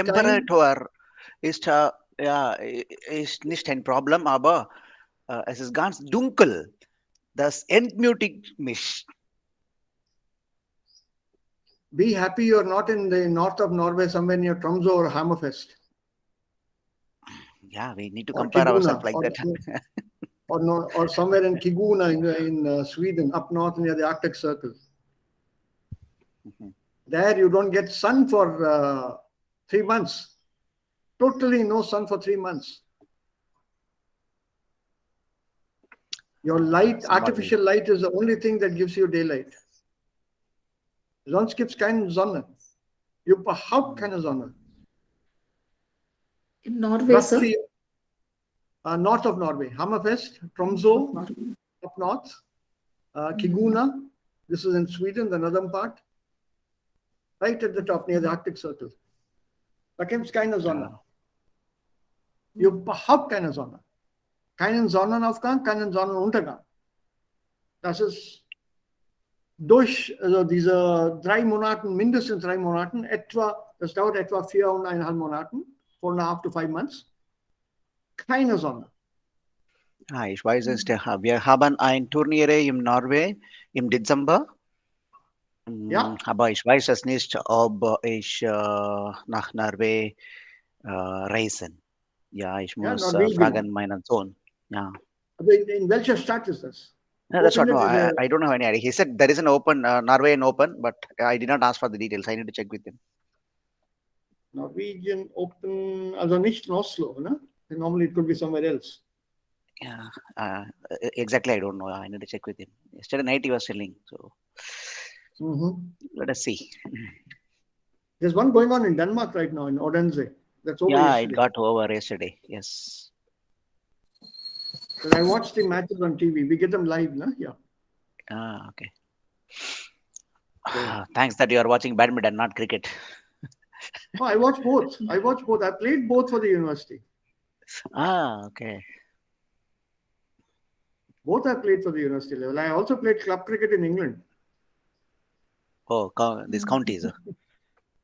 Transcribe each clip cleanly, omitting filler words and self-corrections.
Temperatur ist, ja, ist nicht ein Problem, aber es ist ganz dunkel. Das entmutigt mich. Be happy you're not in the north of Norway, somewhere near Tromsø or Hammerfest. Yeah, we need to Or compare Kiguna, ourselves like that. or somewhere in Kiguna in Sweden, up north near the Arctic Circle. Mhm. There you don't get sun for 3 months. Totally no sun for 3 months. Your light, artificial light, is the only thing that gives you daylight. Sonst gibt's keine Sonne. Überhaupt keine Sonne. In Norway, Roughly, sir? North of Norway, Hammerfest, Tromsø, up north, Kiguna, this is in Sweden, the northern part, right at the top near the Arctic Circle. Da gibt's keine Sonne. Überhaupt keine Sonne. Keinen Sonnenaufgang, keinen Sonnenuntergang. Das ist durch also diese 3 Monaten, mindestens 3 Monaten, das dauert etwa 4,5 Monaten, 4.5 to 5 months. Keine Sonne. Ich weiß es, wir haben ein Turnier im Norwegen im Dezember. Ja. Aber ich weiß es nicht, ob ich nach Norwegen reisen. Ja, ich muss fragen meinen Sohn. Ja. Aber in welcher Stadt ist das? No, that's what. No, I don't have any idea. He said there is an open Norwegian Open, but I did not ask for the details. I need to check with him. Norwegian Open, also nicht in Oslo, ne? Normally it could be somewhere else. Yeah, exactly. I don't know. I need to check with him. Yesterday night he was selling, so let us see. There's one going on in Denmark right now in Odense. That's over yesterday. It got over yesterday. Yes. But I watched the matches on TV. We get them live, no? Yeah. Okay. Thanks that you are watching badminton, not cricket. Oh, I watch both. I played both for the university. Okay. Both I played for the university level. I also played club cricket in England. Oh, these counties.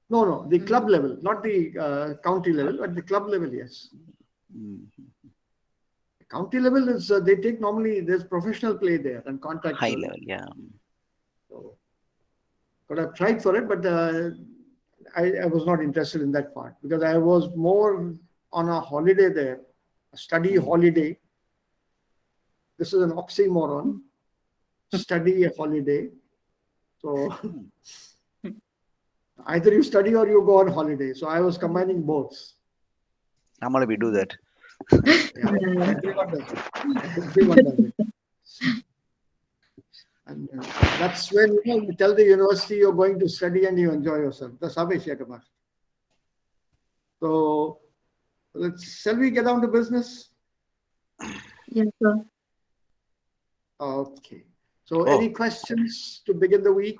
No, the club level, not the county level, but the club level, yes. County level is, they take normally, there's professional play there and contact. High level, yeah. So, but I've tried for it, but I was not interested in that part because I was more on a holiday there, a study holiday. This is an oxymoron. Study a holiday. So either you study or you go on holiday. So I was combining both. Normally we do that. Yeah, everyone does it. Everyone does it. And that's when you tell the university you're going to study and you enjoy yourself. That's how I share about. So shall we get down to business? Yes, sir. Okay. So any questions to begin the week?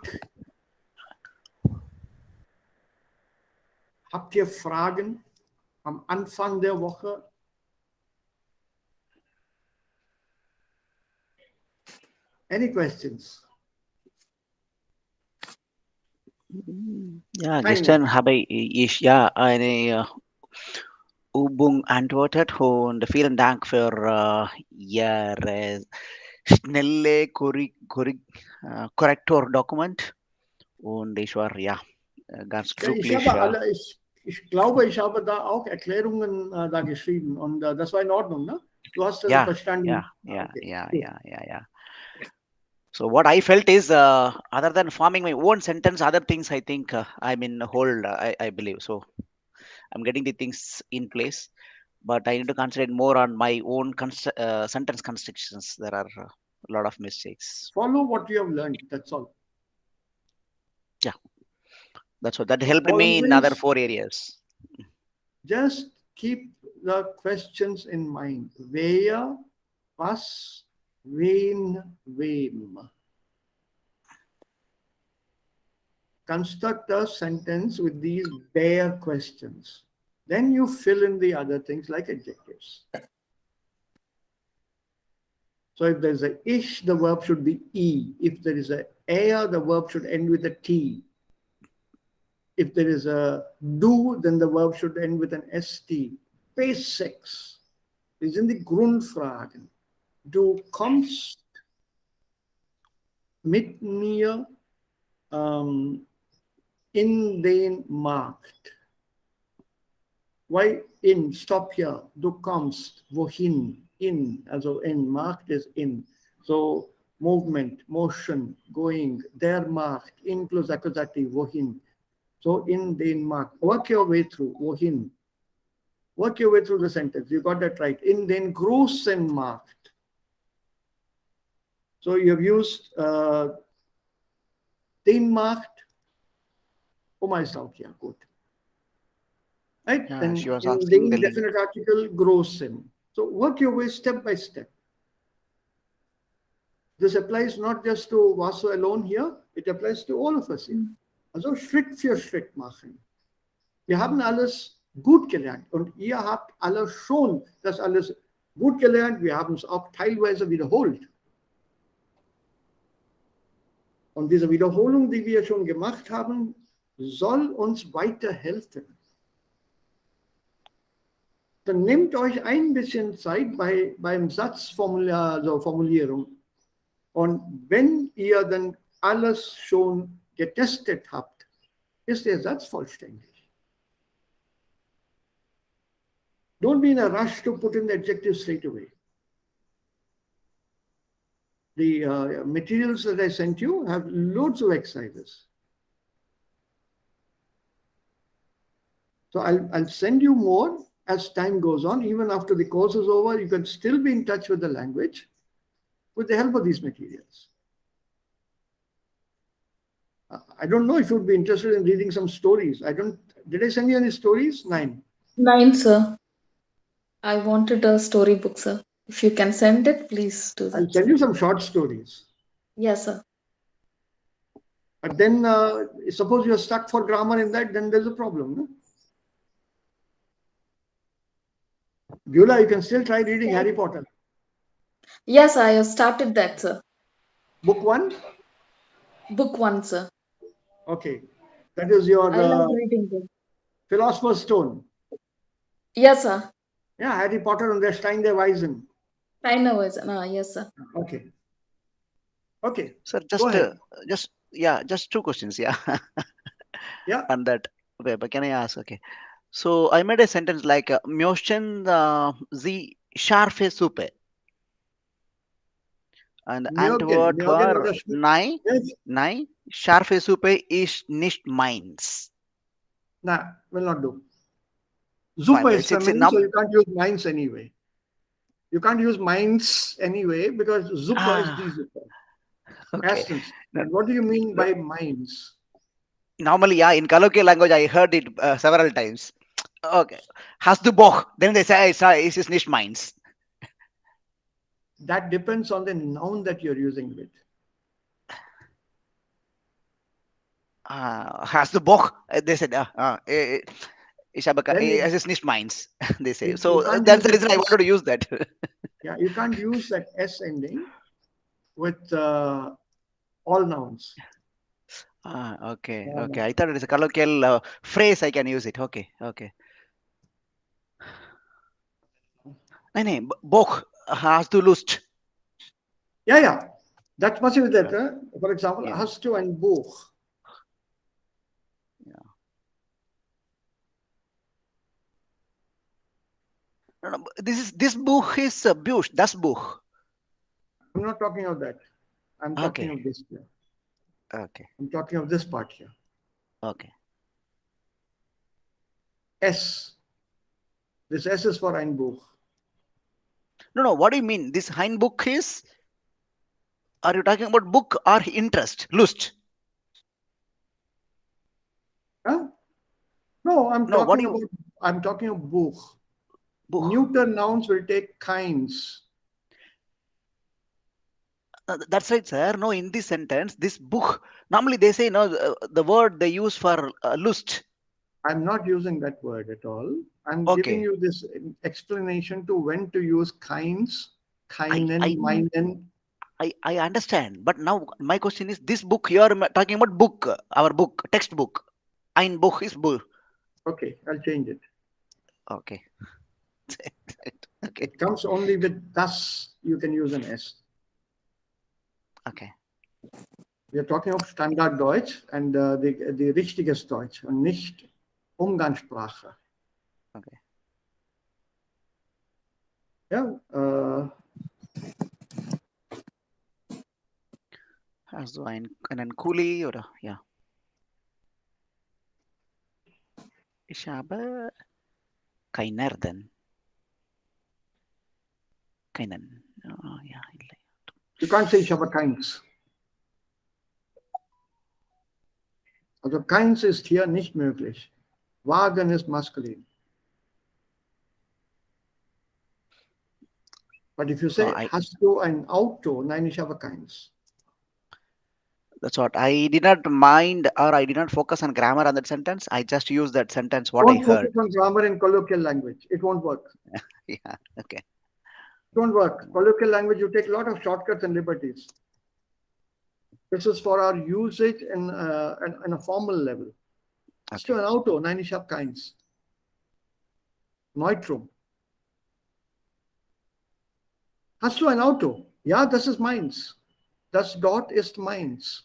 Habt ihr Fragen am Anfang der Woche? Any questions? Ja, gestern habe ich eine Übung antwortet und vielen Dank für Ihre schnelle Korrekturdokument und ich war ganz glücklich. Ich glaube, ich habe da auch Erklärungen da geschrieben und das war in Ordnung, ne? Du hast das verstanden. Yeah. So what I felt is, other than forming my own sentence, other things I think I'm in hold, I believe. So I'm getting the things in place, but I need to concentrate more on my own sentence constructions. There are a lot of mistakes. Follow what you have learned, that's all. Yeah, that's what that helped me in other 4 areas. Just keep the questions in mind. Wer, was, wen, wem. Construct a sentence with these bare questions. Then you fill in the other things like adjectives. So if there's a ish, the verb should be e. If there is a er, the verb should end with a t. If there is a do, then the verb should end with an st. Basics. Wir sind die Grundfragen. Du kommst mit mir in den Markt. Why in? Stop here. Du kommst. Wohin? In. Also in. Markt is in. So movement, motion, going. Der Markt. In plus accusative. Wohin? So in den Markt. Work your way through. Wohin? Work your way through the sentence. You got that right. In den großen Markt. So you have used den Markt. Oma ist auch hier. Gut. Right? Yeah, Then she was in asking the the link. definite article großen. So work your way step by step. This applies not just to Vasu alone here, it applies to all of us here. Also Schritt für Schritt machen. Wir haben alles gut gelernt und ihr habt alle schon das alles gut gelernt. Wir haben es auch teilweise wiederholt. Und diese Wiederholung, die wir schon gemacht haben, soll uns weiterhelfen. Dann nehmt euch ein bisschen Zeit beim Formulierung. Und wenn ihr dann alles schon getestet habt, ist der Satz vollständig. Don't be in a rush to put in the adjective straight away. The materials that I sent you have loads of exercises. So I'll send you more as time goes on. Even after the course is over, you can still be in touch with the language with the help of these materials. I don't know if you'd be interested in reading some stories. Did I send you any stories? 9. 9, sir. I wanted a storybook, sir. If you can send it, please do I'll that, tell sir. you some short stories. Yes, sir. But then suppose you're stuck for grammar in that, then there's a problem. No? Beulah, you can still try reading Harry Potter. Yes, I have started that, sir. Book 1? Book 1, sir. Okay. That is your I love reading them. Philosopher's Stone. Yes, sir. Yeah, Harry Potter und der Stein der Weisen. I know it. Yes, sir. Okay. Okay. Sir, Go ahead. just two questions. Yeah, Yeah. on that. Okay, but can I ask? Okay. So I made a sentence like Möchten Sie scharfe Suppe? And Mögen. Antwort Mögen war oder nein, yes. nein, scharfe Suppe ist nicht meins. Nah, will not do. Fine, Super but is feminine, so you can't use minds anyway. You can't use minds anyway because Zupa is die Zupa. Okay. Essence. No, And what do you mean no, by minds? normally, yeah, in colloquial language, I heard it several times. Okay. Hast du Bock? Then they say es ist nicht meins. That depends on the noun that you're using with. Hast du Bock? They said, ich habe, Then es ist nicht meins. They say. you So can't that's use the that reason I S. wanted to use that. Yeah, you can't use that S ending with all nouns. Okay, No, okay. no. I thought it is a colloquial phrase. I can use it. Okay, okay. Nee, Bock. Hast du Lust? Yeah. That's much with that. For example, Yeah. hast du ein Buch? Yeah. No, this Buch is Buch. Das Buch. I'm not talking of that. I'm talking Okay. of this here. Okay. I'm talking of this part here. Okay. S. This S is for ein Buch. No. What do you mean? This Heinbuch is? Are you talking about book or interest? Lust. Huh? No, I'm No. What do talking of Buch. Buch? Neuter nouns will take kinds. That's right, sir. No, in this sentence, this book. Normally they say no. The word they use for lust. I'm not using that word at all. I'm giving Okay. you this explanation to when to use kinds, keinen, meinen. I understand, but now my question is: this book you are talking about book, our book, textbook. Ein Buch is Buch. Okay, I'll change it. Okay. Okay. It comes only with das, you can use an S. Okay. We are talking of Standard Deutsch and the richtiges Deutsch und nicht Umgangssprache. Okay. Ja, Hast du einen Kuli oder? Ja. Ich habe keinen. Keinen. Oh, ja. you can't say ich habe keins. Also keins ist hier nicht möglich. Wagen ist maskulin. But if you So say, hast du ein Auto? Nein, ich habe keins. that's what I did not mind, or I did not focus on grammar on that sentence. I just used that sentence what I Don't heard. focus on grammar in colloquial language. It won't work. Yeah. Okay. It won't work. Colloquial language, you take a lot of shortcuts and liberties. This is for our usage in a formal level. Hast du ein Auto? Nein, ich habe keins. Neutrum. Hast du ein Auto? Ja, das ist meins. Das dort ist meins.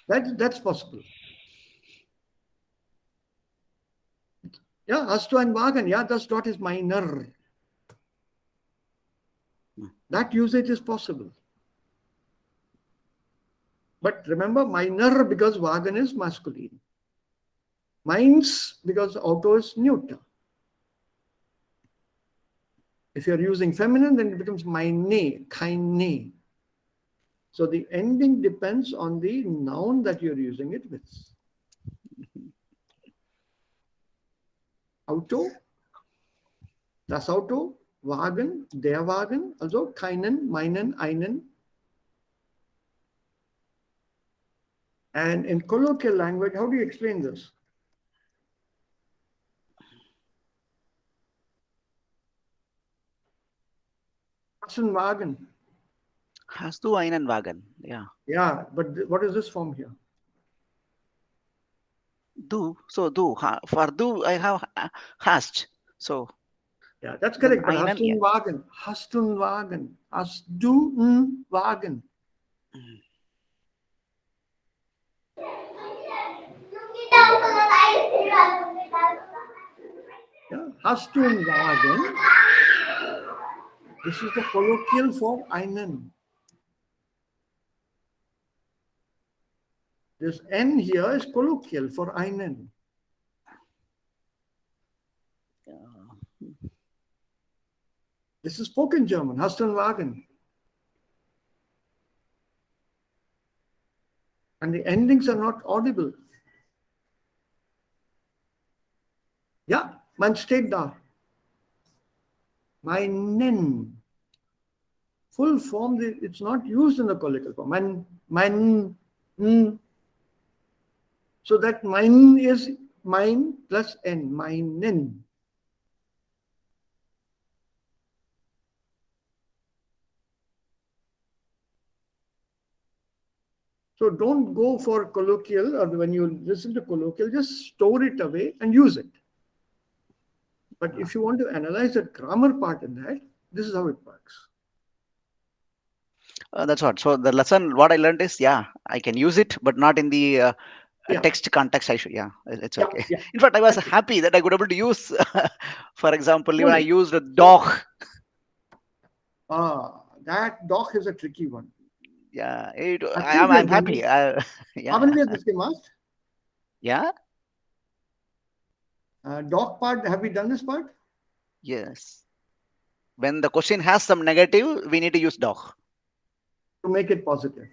That's possible. Ja, hast du einen Wagen? Ja, das dort ist meiner. That usage is possible. But remember, minor because Wagen is masculine. Meins because auto is neuter. If you're using feminine, then it becomes meine, keine. So the ending depends on the noun that you're using it with. Auto, das Auto, Wagen, der Wagen, also keinen, meinen, einen. And in colloquial language, how do you explain this? Hast du einen Wagen? Hast du einen Wagen? Yeah. Yeah, but what is this form here? Du. So du. For du, I have hast. So. Yeah, that's correct. But Einen, hast du einen Wagen? Hast du einen Wagen? Hast du einen Wagen? Ja, hast du einen Wagen? This is the colloquial for einen. This N here is colloquial for einen. This is spoken German. Hast du einen Wagen? And the endings are not audible. Ja, man steht da. Meinen. Full form, it's not used in the colloquial form. Mein. So that mein is mein plus N. Meinen. So don't go for colloquial, or when you listen to colloquial, just store it away and use it. But if you want to analyze the grammar part in that, this is how it works. That's what. So the lesson, what I learned is, yeah, I can use it, but not in the text context. I should, yeah, it's okay. Yeah. In fact, I was happy that I could able to use, for example, even I Fully. used a dog. That dog is a tricky one. Yeah, I'm happy. Yeah. Haben wir das gemacht? Yeah. Dog part, have we done this part? Yes. When the question has some negative, we need to use dog. To make it positive.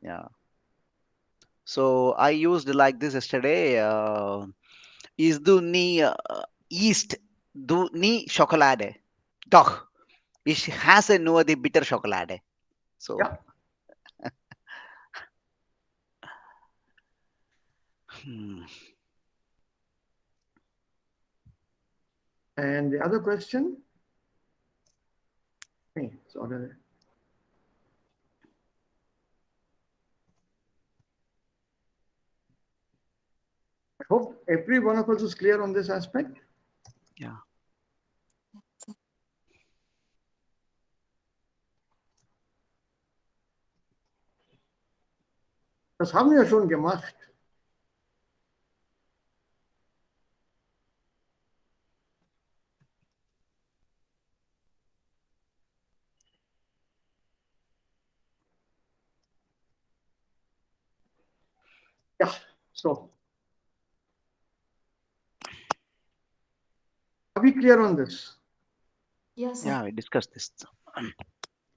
Yeah. So I used like this yesterday. Is du ni east du ni chocolade? Doch. It has a no the bitter chocolade. So. Yeah. And the other question? Okay, sorry. I hope every one of us is clear on this aspect. Yeah. Das haben wir schon gemacht. Yeah, so are we clear on this? Yes, sir. Yeah, we discussed this.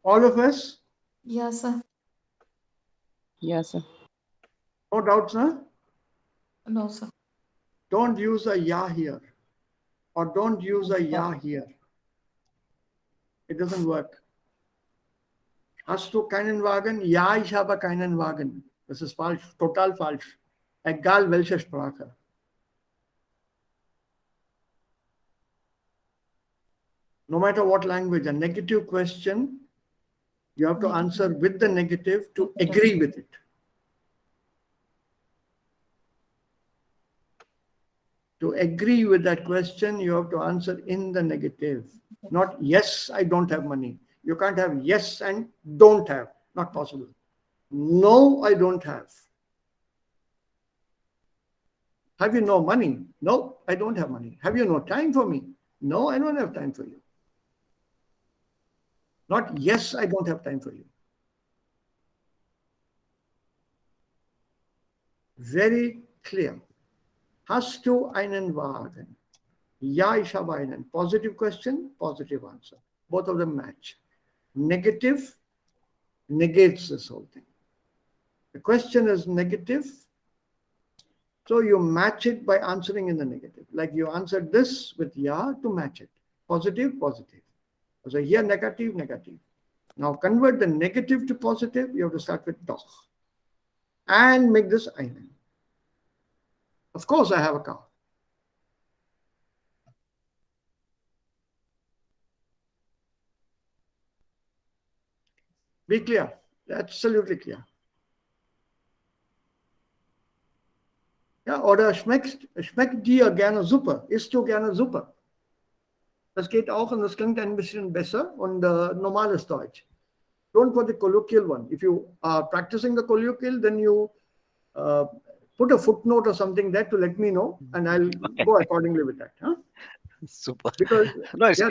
All of us? Yes, sir. Yes, sir. No doubts, huh? No, sir. Don't use a ya here or don't use a ya here. It doesn't work. Hast du keinen Wagen? Ja, ich habe keinen Wagen. Das ist falsch, total falsch. Egal welche Sprache. No matter what language, a negative question, you have to answer with the negative to agree with it. To agree with that question, you have to answer in the negative. Not yes, I don't have money. You can't have yes and don't have. Not possible. No, I don't have. Have you no money? No, I don't have money. Have you no time for me? No, I don't have time for you. Not yes, I don't have time for you. Very clear. Hast du einen Wagen? Ja, ich habe einen. Positive question, positive answer. Both of them match. Negative negates this whole thing. The question is negative, so you match it by answering in the negative. Like you answered this with ja to match it. Positive, positive. So here negative, negative. Now convert the negative to positive, you have to start with doch. And make this einen. Of course, I have a car. Be clear. Absolutely clear. Ja, oder schmeckt dir gerne Suppe? Isst du gerne Suppe? Das geht auch und das klingt ein bisschen besser und normales Deutsch. Don't put the colloquial one. If you are practicing the colloquial, then you put a footnote or something there to let me know, and I'll go accordingly with that. Huh? Super. Because No, yeah,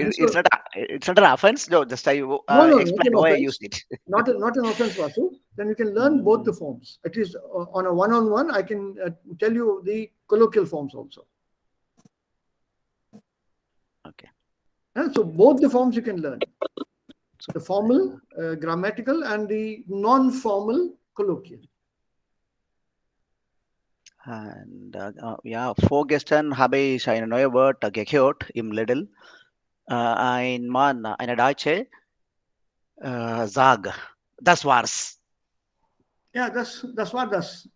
it's not an offense. No, just I no, not explain an why I offense. used it. Not an offense, Vasu. Then you can learn both the forms. At least on a one-on-one, I can tell you the colloquial forms also. Okay. So both the forms you can learn. The formal, grammatical, and the non-formal colloquial. And ja, vorgestern habe ich ein neues Wort gehört im Lidl. Ein Mann, eine Deutsche, sag, das war's. Ja, das war das.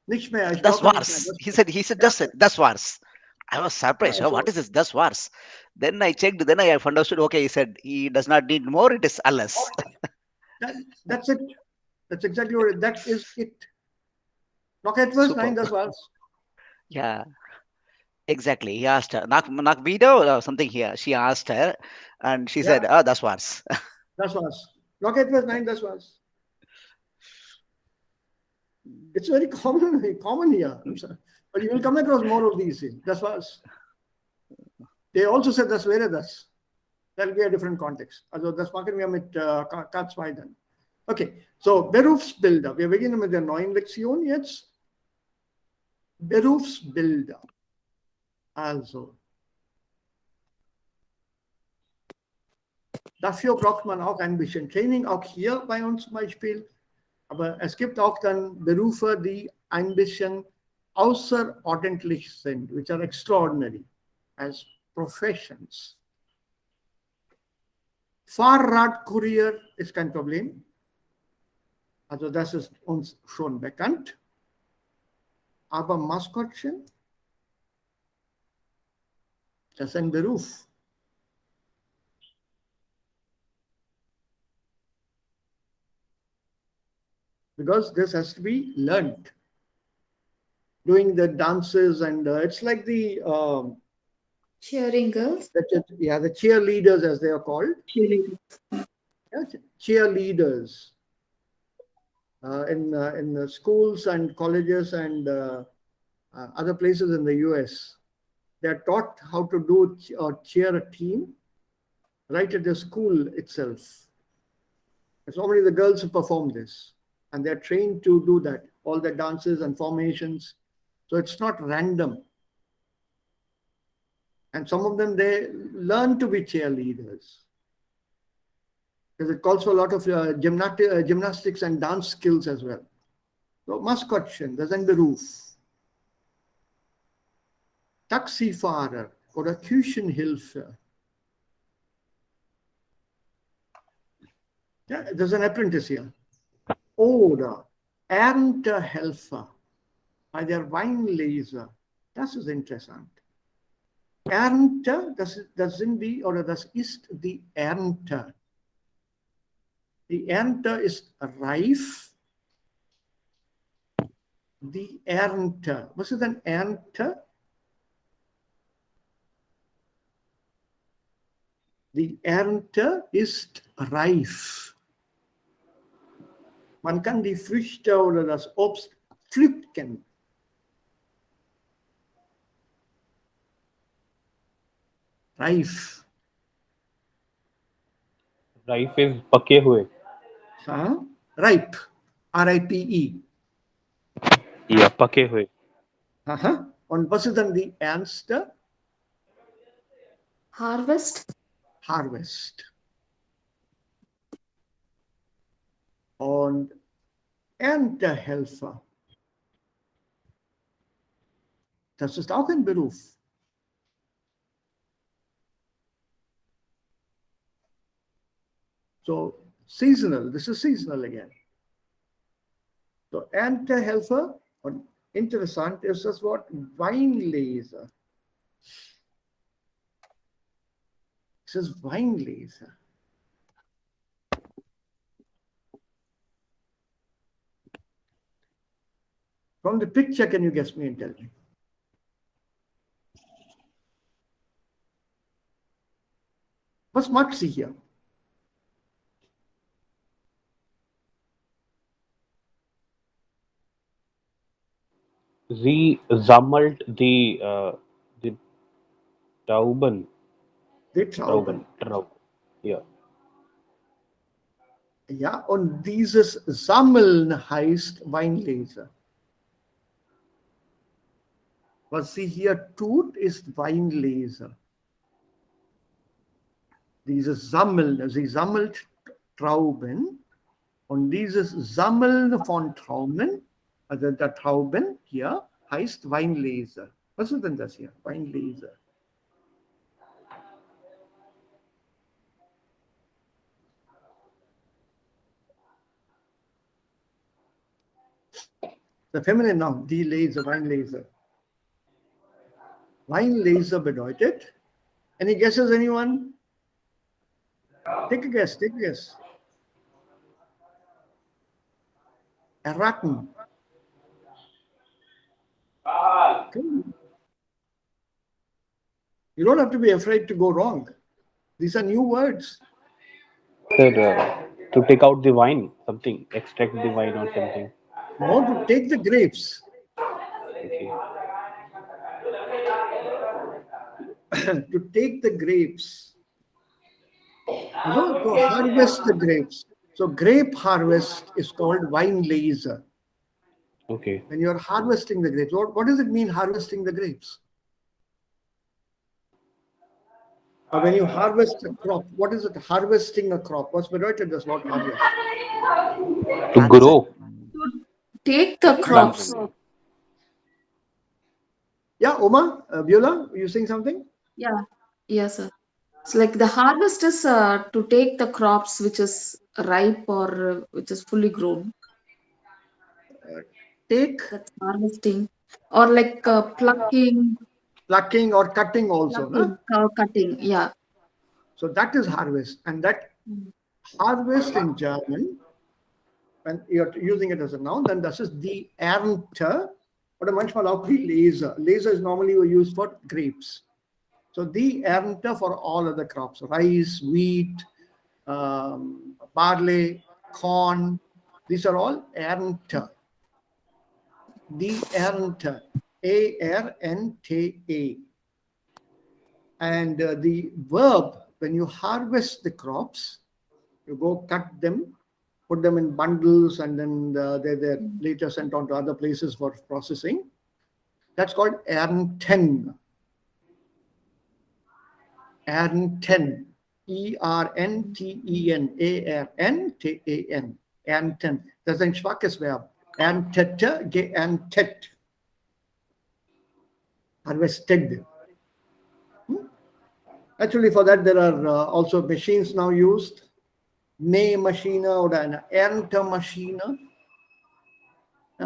Nicht mehr, ich Das brauche nicht mehr. war's. He said, Ja, just said, das war's. I was ja, surprised. Oh, what also, is this? Das war's. Then I checked. Then I understood. Okay, he said he does not need more. It is alles. that's it. That's exactly what that is it. Noch etwas? Super. Nein, das war's. Yeah, exactly. He asked her, nak video or something here. She asked her, and she Ja, said, oh, das war's. das war's. Noch etwas? Nein, das war's. It's very common here. I'm sorry. But you will come across more of these. Das war's. They also said das wäre das. That'll be a different context. Also das machen wir mit K2 dann. Okay, so Berufsbilder. Wir beginnen mit der neuen Lektion jetzt. Berufsbilder. Also, dafür braucht man auch ein bisschen Training, auch hier bei uns zum Beispiel. Aber es gibt auch dann Berufe, die ein bisschen außerordentlich sind, which are extraordinary as professions. Fahrradkurier ist kein Problem. Also das ist uns schon bekannt. Aber Maskottchen, das ist ein Beruf. Because this has to be learned. doing the dances, and it's like the Cheering girls. the cheerleaders, as they are called. Cheerleaders. Yeah, cheerleaders in the schools and colleges and other places in the US. They're taught how to do or cheer a team right at the school itself. It's only the girls who perform this, and they're trained to do that, all the dances and formations. So it's not random. And some of them, they learn to be cheerleaders. Because it calls for a lot of gymnastics and dance skills as well. So maskottchen, das ist ein Beruf. Taxifahrer oder Küchenhilfe. Ja, there's an apprentice here. Oder Erntehelfer bei der Weinlese. Das ist interessant. Ernte, das sind die, oder das ist die Ernte. Die Ernte ist reif. Die Ernte. Was ist denn Ernte? Die Ernte ist reif. Man kann die Früchte oder das Obst pflücken. Reif. Rife is पके हुए. Ripe. R-I-P-E. Yeah, पके हुए. Und was ist dann die Ernste? Harvest. Harvest. Und Erntehelfer. Das ist auch ein Beruf. So seasonal, this is seasonal again. So Erntehelfer, und interessant ist das Wort Weinleser. Es ist Weinleser. From the picture, can you guess me and tell me? Was mag sie hier? Sie sammelt die Trauben. Die Trauben. Trauben. Ja. Ja, und dieses Sammeln heißt Weinlese. Was sie hier tut, ist Weinlese. Dieses Sammeln, sie sammelt Trauben, und dieses Sammeln von Trauben, also der Trauben hier, heißt Weinlese. Was ist denn das hier? Weinlese. The feminine noun, die Lese, Weinlese. Weinlese bedeutet, any guesses, anyone? Take a guess, take a guess. Erraten. You don't have to be afraid to go wrong. These are new words. Sir, to take out the wine, something, extract the wine or something. No, to take the grapes. Okay. To take the grapes. To harvest the grapes. So grape harvest is called Weinlese. Okay. When you're harvesting the grapes, what does it mean, harvesting the grapes? Or when you harvest a crop, what is it, harvesting a crop? What's bedeutet das Wort harvest? To grow. To take the crops. Yeah, Oma, Viola, you saying something? Yeah. Yes, sir. It's like the harvest is to take the crops which is ripe or which is fully grown. Take. That's harvesting. Or like plucking. Plucking or cutting also. Plucking, cutting, yeah. So that is harvest. And that harvest in German, when you're using it as a noun, then this is die Ernte oder manchmal auch die Laser. Laser is normally used for grapes. So the ernte for all other crops, rice, wheat, barley, corn, these are all ernte. The ernte, A-R-N-T-A. And the verb, when you harvest the crops, you go cut them, put them in bundles, and then they're later sent on to other places for processing. That's called ernten. Ernten. E-R-N-T-E-N. A-R-N-T-A-N. Ernten. Das ist ein schwaches Verb. Erntete, geerntet. Harvested. Actually, for that, there are also machines now used. Mähmaschine oder eine Erntemaschine.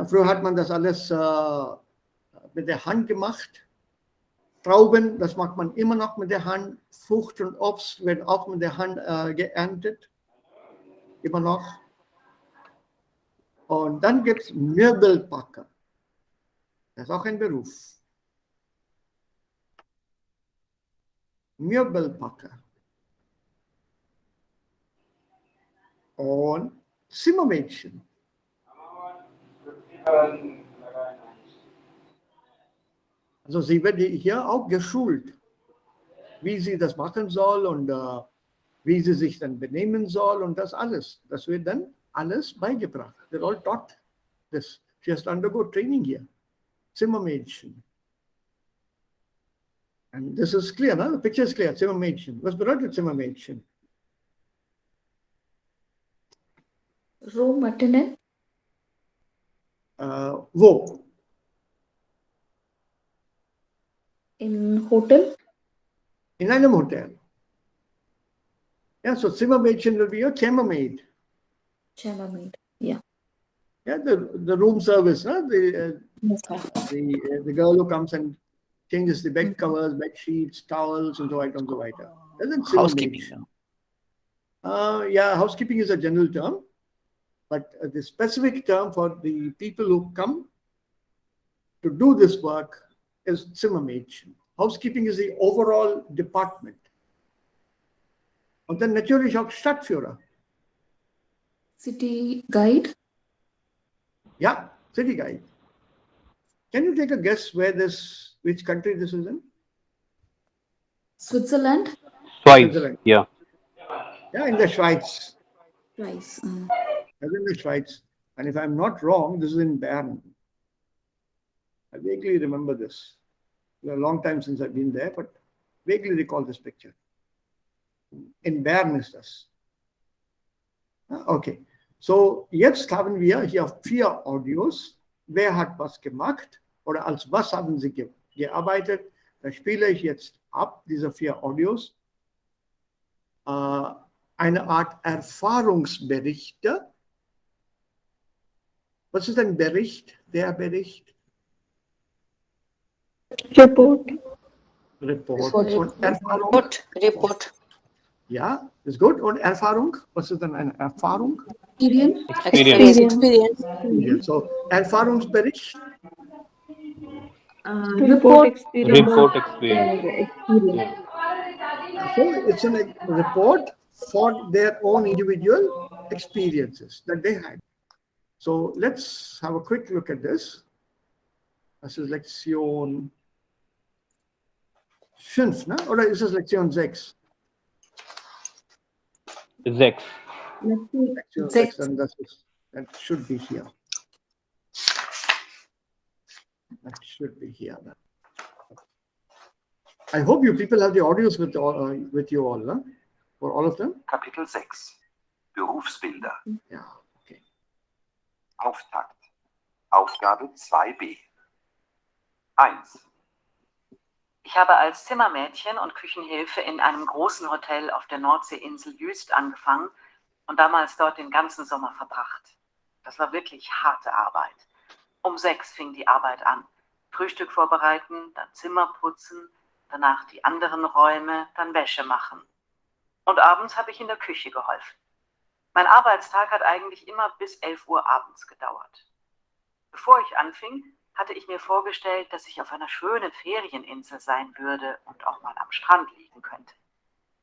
Früher hat man das alles mit der Hand gemacht. Trauben, das macht man immer noch mit der Hand. Frucht und Obst wird auch mit der Hand geerntet. Immer noch. Und dann gibt es Möbelpacker. Das ist auch ein Beruf. Möbelpacker. Und Zimmermädchen. Also sie wird hier auch geschult, wie sie das machen soll und wie sie sich dann benehmen soll und das alles. Das wird dann alles beigebracht. They're all taught this. She has to undergo training here. Zimmermädchen. And this is clear, no? The picture is clear. Zimmermädchen. Was bedeutet Zimmermädchen? Room attendant. Wo? In hotel. In einem Hotel. Yeah, so Zimmermädchen will be your chambermaid. Chambermaid. Yeah. Yeah, the room service, no? Yes, sir. The girl who comes and changes the bed covers, bed sheets, towels, and so on and so weiter. That's a Housekeeping. Zimmermädchen. Yeah, housekeeping is a general term, but the specific term for the people who come to do this work is Zimmermädchen. Housekeeping is the overall department. Und dann natürlich auch Stadtführer. City guide. Yeah, city guide. Can you take a guess which country this is in? Switzerland. Schweiz. Switzerland. Yeah. Yeah, in the Schweiz. Twice. That's in the Schweiz. And if I'm not wrong, this is in Bern. I vaguely remember this. It's a long time since I've been there, but vaguely recall this picture. In Bern ist das. Okay. So, jetzt haben wir hier 4 Audios. Wer hat was gemacht oder als was haben sie gearbeitet? Da spiele ich jetzt ab, diese 4 Audios. Eine Art Erfahrungsberichte. Was ist ein Bericht? Der Bericht? Report. Report. Und Erfahrung? Report. Ja, ist gut. Und Erfahrung? Was ist denn eine Erfahrung? Experience. So, Erfahrungsbericht. Report. Report experience. So, it's a report for their own individual experiences that they had. So, let's have a quick look at this. Das ist Lektion 5, ne? Oder ist es Lektion 6? 6. Lektion 6, and that should be here. That should be here. I hope you people have the audios with you all, no? For all of them? Kapitel 6. Berufsbilder. Ja, okay. Auftakt. Aufgabe 2b. 1. Ich habe als Zimmermädchen und Küchenhilfe in einem großen Hotel auf der Nordseeinsel Jüst angefangen und damals dort den ganzen Sommer verbracht. Das war wirklich harte Arbeit. Um 6 fing die Arbeit an. Frühstück vorbereiten, dann Zimmer putzen, danach die anderen Räume, dann Wäsche machen. Und abends habe ich in der Küche geholfen. Mein Arbeitstag hat eigentlich immer bis 11 Uhr abends gedauert. Bevor ich anfing, hatte ich mir vorgestellt, dass ich auf einer schönen Ferieninsel sein würde und auch mal am Strand liegen könnte.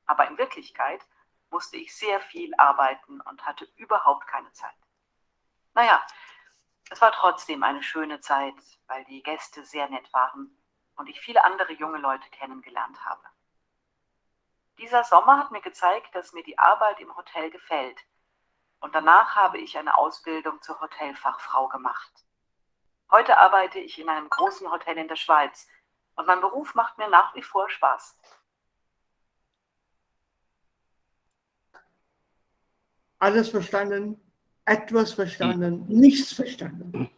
Aber in Wirklichkeit musste ich sehr viel arbeiten und hatte überhaupt keine Zeit. Naja, es war trotzdem eine schöne Zeit, weil die Gäste sehr nett waren und ich viele andere junge Leute kennengelernt habe. Dieser Sommer hat mir gezeigt, dass mir die Arbeit im Hotel gefällt. Und danach habe ich eine Ausbildung zur Hotelfachfrau gemacht. Heute arbeite ich in einem großen Hotel in der Schweiz und mein Beruf macht mir nach wie vor Spaß. Alles verstanden, etwas verstanden, nichts verstanden.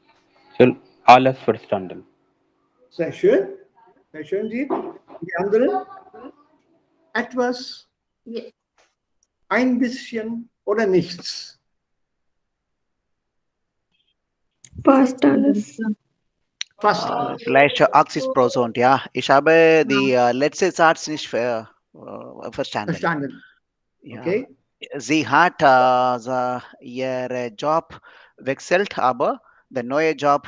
So, alles verstanden. Sehr schön. Sehr schön, Sie. Die anderen? Etwas, Ja. ein bisschen oder nichts. Fast alles. Fast alles. Vielleicht Axis-Prosont, ja. Ich habe die letzte Satz nicht verstanden. Verstanden. Ja. Okay. Sie hat ihr Job wechselt, aber der neue Job,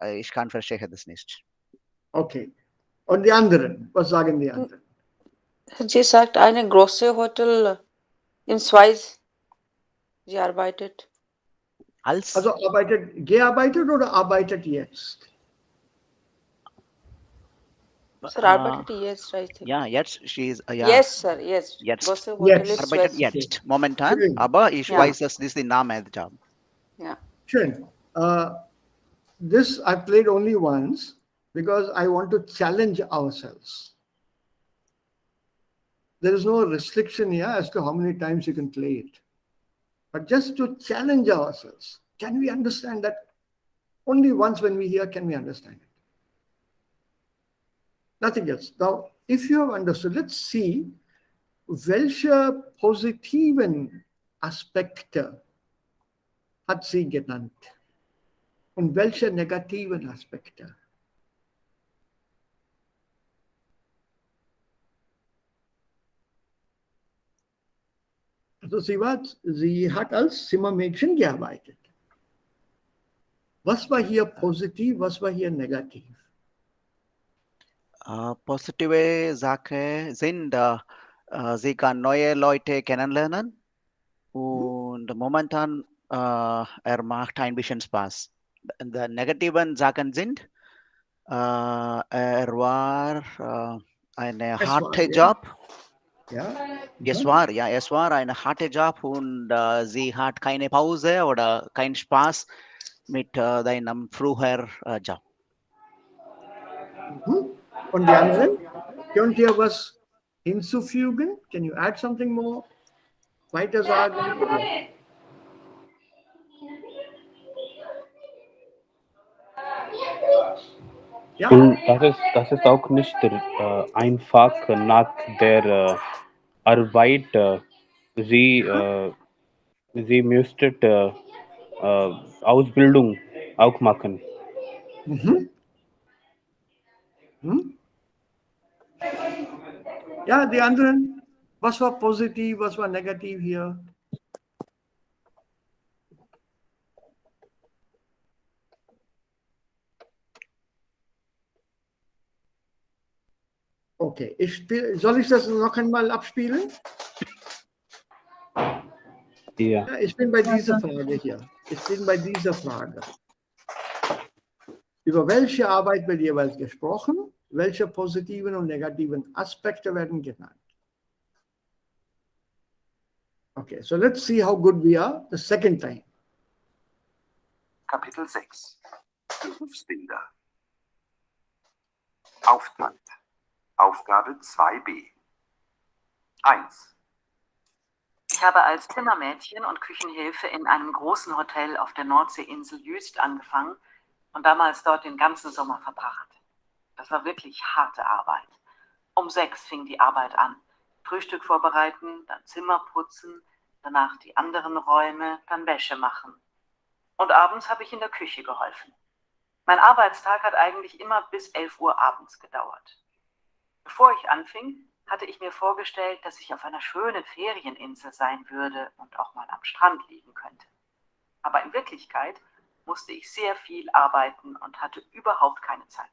ich kann verstehen das nicht. Okay. Und die anderen? Was sagen die anderen? Sie sagt, eine große Hotel in Schweiz. Sie arbeitet. Also gearbeitet oder arbeitet jetzt? Sir, arbeitet jetzt, I think. Ja, jetzt, she is, ja. Yes, sir, yes. Jetzt. Große Hotel Jetzt. ist Arbeitet Schweiz. jetzt, momentan, Schön. aber ich Ja. weiß, dass das ist der Name des Jobs. Ja. Schön. This I played only once because I want to challenge ourselves. There is no restriction here as to how many times you can play it. But just to challenge ourselves, can we understand that? Only once when we hear, can we understand it? Nothing else. Now, if you have understood, let's see, welche positiven Aspekte hat sie genannt und welche negativen Aspekte? Also sie hat als Zimmermädchen gearbeitet. Was war hier positiv, was war hier negativ? Positive Sache sind, sie kann neue Leute kennenlernen und momentan macht ein bisschen Spaß. Die negativen Sachen sind, war eine harte Job. Ja. Es war eine harte Job und sie hat keine Pause oder keinen Spaß mit deinem früheren Job. Und die anderen? Könnt ihr was hinzufügen? Can you add something more? Weiter sagen? Ja. Und das ist auch nicht einfach nach der Arbeit. Sie müsste Ausbildung auch machen. Ja, die anderen. Was war positiv, was war negativ hier? Okay, soll ich das noch einmal abspielen? Ja. Ja, ich bin bei dieser Frage hier. Ich bin bei dieser Frage. Über welche Arbeit wird jeweils gesprochen? Welche positiven und negativen Aspekte werden genannt? Okay, so let's see how good we are the second time. Kapitel 6. Berufsbilder. Auftakt. Aufgabe 2b. 1. Ich habe als Zimmermädchen und Küchenhilfe in einem großen Hotel auf der Nordseeinsel Jüst angefangen und damals dort den ganzen Sommer verbracht. Das war wirklich harte Arbeit. Um 6 fing die Arbeit an. Frühstück vorbereiten, dann Zimmer putzen, danach die anderen Räume, dann Wäsche machen. Und abends habe ich in der Küche geholfen. Mein Arbeitstag hat eigentlich immer bis 11 Uhr abends gedauert. Bevor ich anfing, hatte ich mir vorgestellt, dass ich auf einer schönen Ferieninsel sein würde und auch mal am Strand liegen könnte. Aber in Wirklichkeit musste ich sehr viel arbeiten und hatte überhaupt keine Zeit.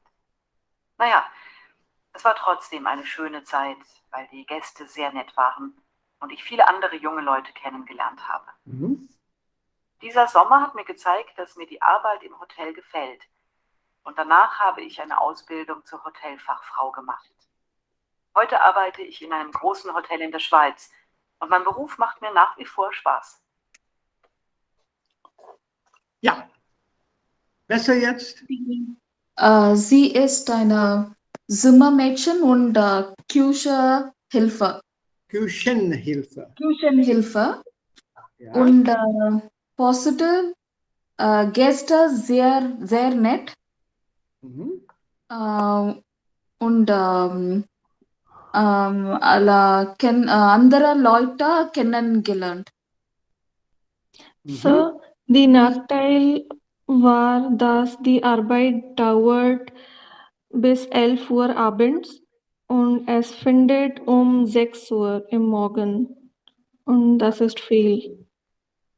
Naja, es war trotzdem eine schöne Zeit, weil die Gäste sehr nett waren und ich viele andere junge Leute kennengelernt habe. Dieser Sommer hat mir gezeigt, dass mir die Arbeit im Hotel gefällt. Und danach habe ich eine Ausbildung zur Hotelfachfrau gemacht. Heute arbeite ich in einem großen Hotel in der Schweiz und mein Beruf macht mir nach wie vor Spaß. Ja. Besser jetzt? Sie ist eine Zimmermädchen und Küchenhilfe. Küchenhilfe. Küchenhilfe. Ja. Und positive, Gäste sehr, sehr nett. Und andere Leute kennengelernt. So, die Nachteil war, dass die Arbeit dauert bis 11 Uhr abends und es findet um 6 Uhr im Morgen. Und das ist viel.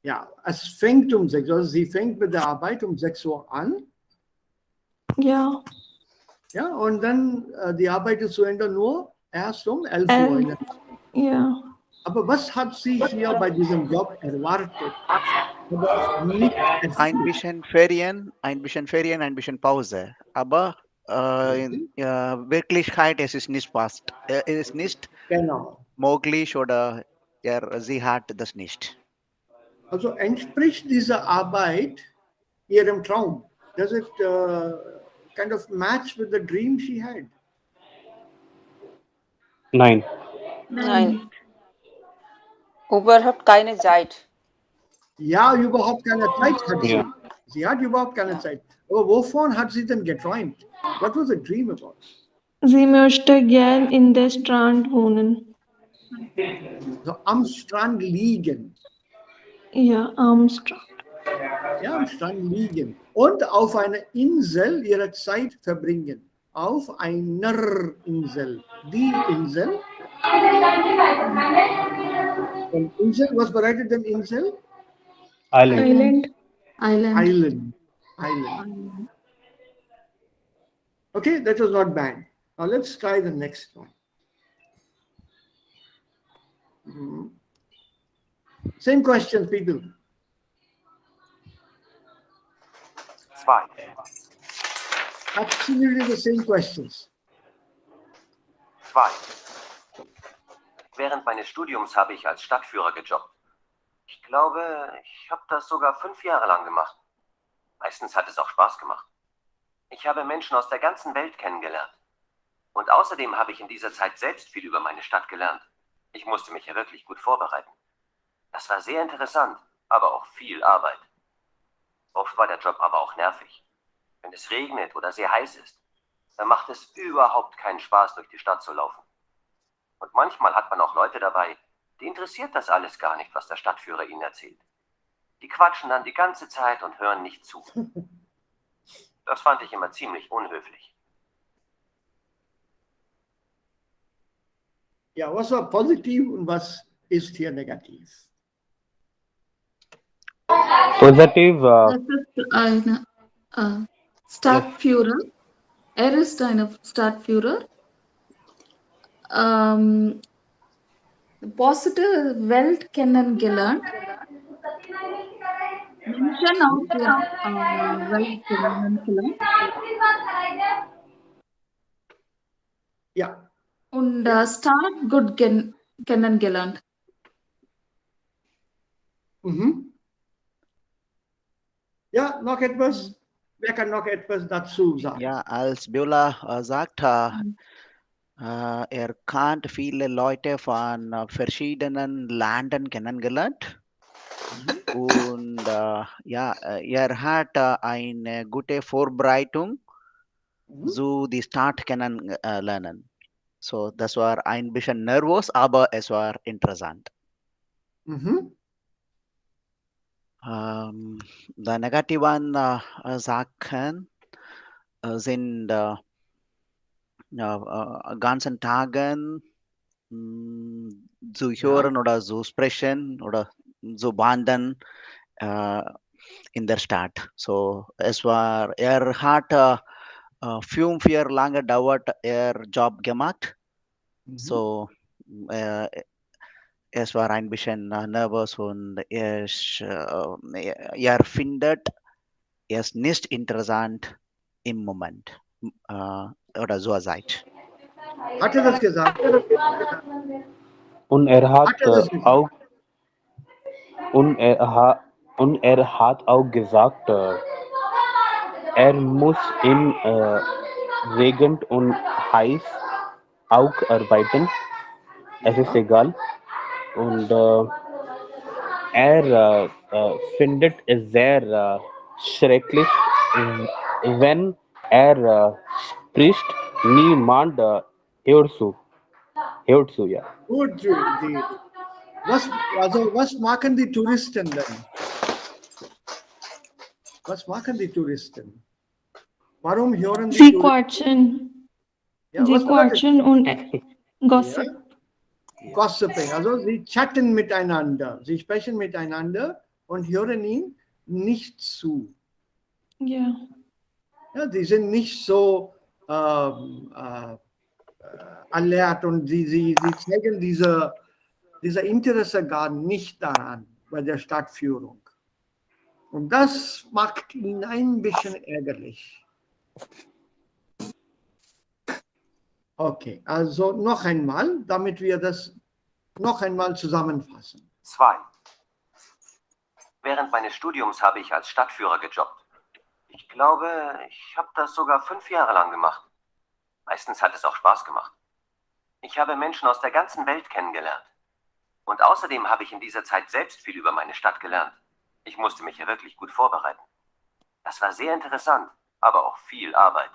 Ja, es fängt um 6 Uhr. Also sie fängt mit der Arbeit um 6 Uhr an. Ja. Ja, und dann die Arbeit ist zu Ende nur erst um 11 Uhr. Ja. Aber was hat sie hier bei diesem Job erwartet? Aber nicht Ein bisschen Ferien, ein bisschen Pause. Aber in Wirklichkeit es ist nicht fast. Es ist nicht genau möglich oder sie hat das nicht. Also entspricht diese Arbeit ihrem Traum? Does it kind of match with the dream she had? Nein. Nein. Überhaupt keine Zeit. Ja, überhaupt keine Zeit hat sie. Ja. Sie hat überhaupt keine Zeit. Aber wovon hat sie denn geträumt? What was the dream about? Sie möchte gern in der Strand wohnen. So am Strand liegen. Ja, am Strand. Ja, am Strand liegen. Und auf einer Insel ihre Zeit verbringen. Auf einer Insel. Die Insel. Und Insel, was bedeutet denn Insel? Island. Island. Okay, that was not bad. Now let's try the next one. Same questions, people. 2. Absolutely the same questions. 2. Während meines Studiums habe ich als Stadtführer gejobbt. Ich glaube, ich habe das sogar 5 Jahre lang gemacht. Meistens hat es auch Spaß gemacht. Ich habe Menschen aus der ganzen Welt kennengelernt. Und außerdem habe ich in dieser Zeit selbst viel über meine Stadt gelernt. Ich musste mich ja wirklich gut vorbereiten. Das war sehr interessant, aber auch viel Arbeit. Oft war der Job aber auch nervig. Wenn es regnet oder sehr heiß ist, dann macht es überhaupt keinen Spaß, durch die Stadt zu laufen. Und manchmal hat man auch Leute dabei, die interessiert das alles gar nicht, was der Stadtführer ihnen erzählt. Die quatschen dann die ganze Zeit und hören nicht zu. Das fand ich immer ziemlich unhöflich. Ja, was war positiv und was ist hier negativ? Positive. Das ist eine Stadtführer. Ist eine Stadtführer. Positive Welt kennengelernt. Menschen aus der Welt kennengelernt. Ja. Und Stadt gut kennengelernt. Ja, noch etwas? Wer kann noch etwas dazu sagen? Ja, als Beulah sagt, kann viele Leute von verschiedenen Ländern kennengelernt. Und hat eine gute Vorbereitung zu die Start kennenlernen. So, das war ein bisschen nervös, aber es war interessant. Die negativen Sachen sind ganzen Tagen zu hören oder zu sprechen oder zu wandern. in their start. So es war hat vier lange dauert Job gemacht. So es war ein bisschen nervös und findet es nicht interessant im Moment. Oder so seid. Hat er das gesagt? Und er hat Hat er das gesagt? auch und er hat auch gesagt, er muss im Regen und heiß auch arbeiten. Es ist Ja. egal. Und er findet es sehr schrecklich, wenn er spricht. Niemand hört zu, ja. Gut, was machen die Touristen denn? Was machen die Touristen? Warum hören die Sie Touristen? quatschen. Ja, Sie was bedeutet quatschen und Gossip. ja? Gossiping. Also sie chatten miteinander, sie sprechen miteinander und hören ihm nicht zu. Ja. Ja, die sind nicht so alert und sie zeigen dieser Interesse gar nicht daran bei der Stadtführung. Und das macht ihn ein bisschen ärgerlich. Okay, also noch einmal, damit wir das noch einmal zusammenfassen. 2. Während meines Studiums habe ich als Stadtführer gejobbt. Ich glaube, ich habe das sogar 5 Jahre lang gemacht. Meistens hat es auch Spaß gemacht. Ich habe Menschen aus der ganzen Welt kennengelernt. Und außerdem habe ich in dieser Zeit selbst viel über meine Stadt gelernt. Ich musste mich hier wirklich gut vorbereiten. Das war sehr interessant, aber auch viel Arbeit.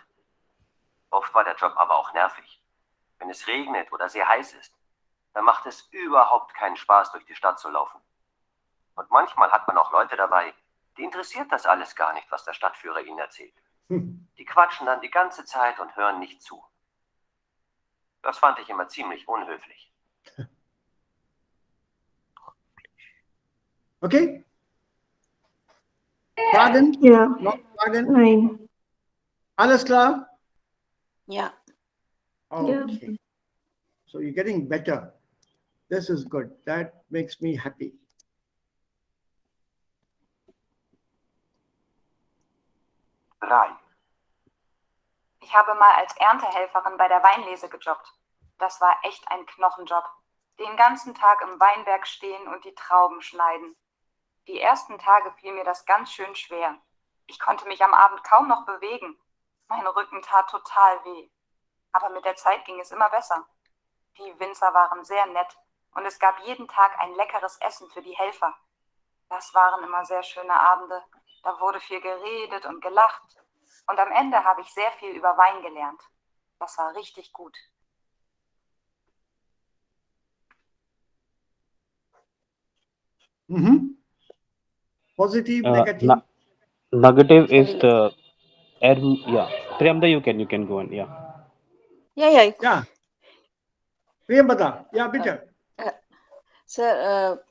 Oft war der Job aber auch nervig. Wenn es regnet oder sehr heiß ist, dann macht es überhaupt keinen Spaß, durch die Stadt zu laufen. Und manchmal hat man auch Leute dabei, die interessiert das alles gar nicht, was der Stadtführer ihnen erzählt. Die quatschen dann die ganze Zeit und hören nicht zu. Das fand ich immer ziemlich unhöflich. Okay? Fragen? Ja. Noch Fragen? Nein. Alles klar? Ja. Okay. So you're getting better. This is good. That makes me happy. Ich habe mal als Erntehelferin bei der Weinlese gejobbt. Das war echt ein Knochenjob. Den ganzen Tag im Weinberg stehen und die Trauben schneiden. Die ersten Tage fiel mir das ganz schön schwer. Ich konnte mich am Abend kaum noch bewegen. Mein Rücken tat total weh. Aber mit der Zeit ging es immer besser. Die Winzer waren sehr nett und es gab jeden Tag ein leckeres Essen für die Helfer. Das waren immer sehr schöne Abende. Da wurde viel geredet und gelacht. Und am Ende habe ich sehr viel über Wein gelernt. Das war richtig gut. Positive, negative? Negative is the yeah. Priyamda, you can go on, yeah. Yeah. Ja. Priyambada, ja, bitte. Sir,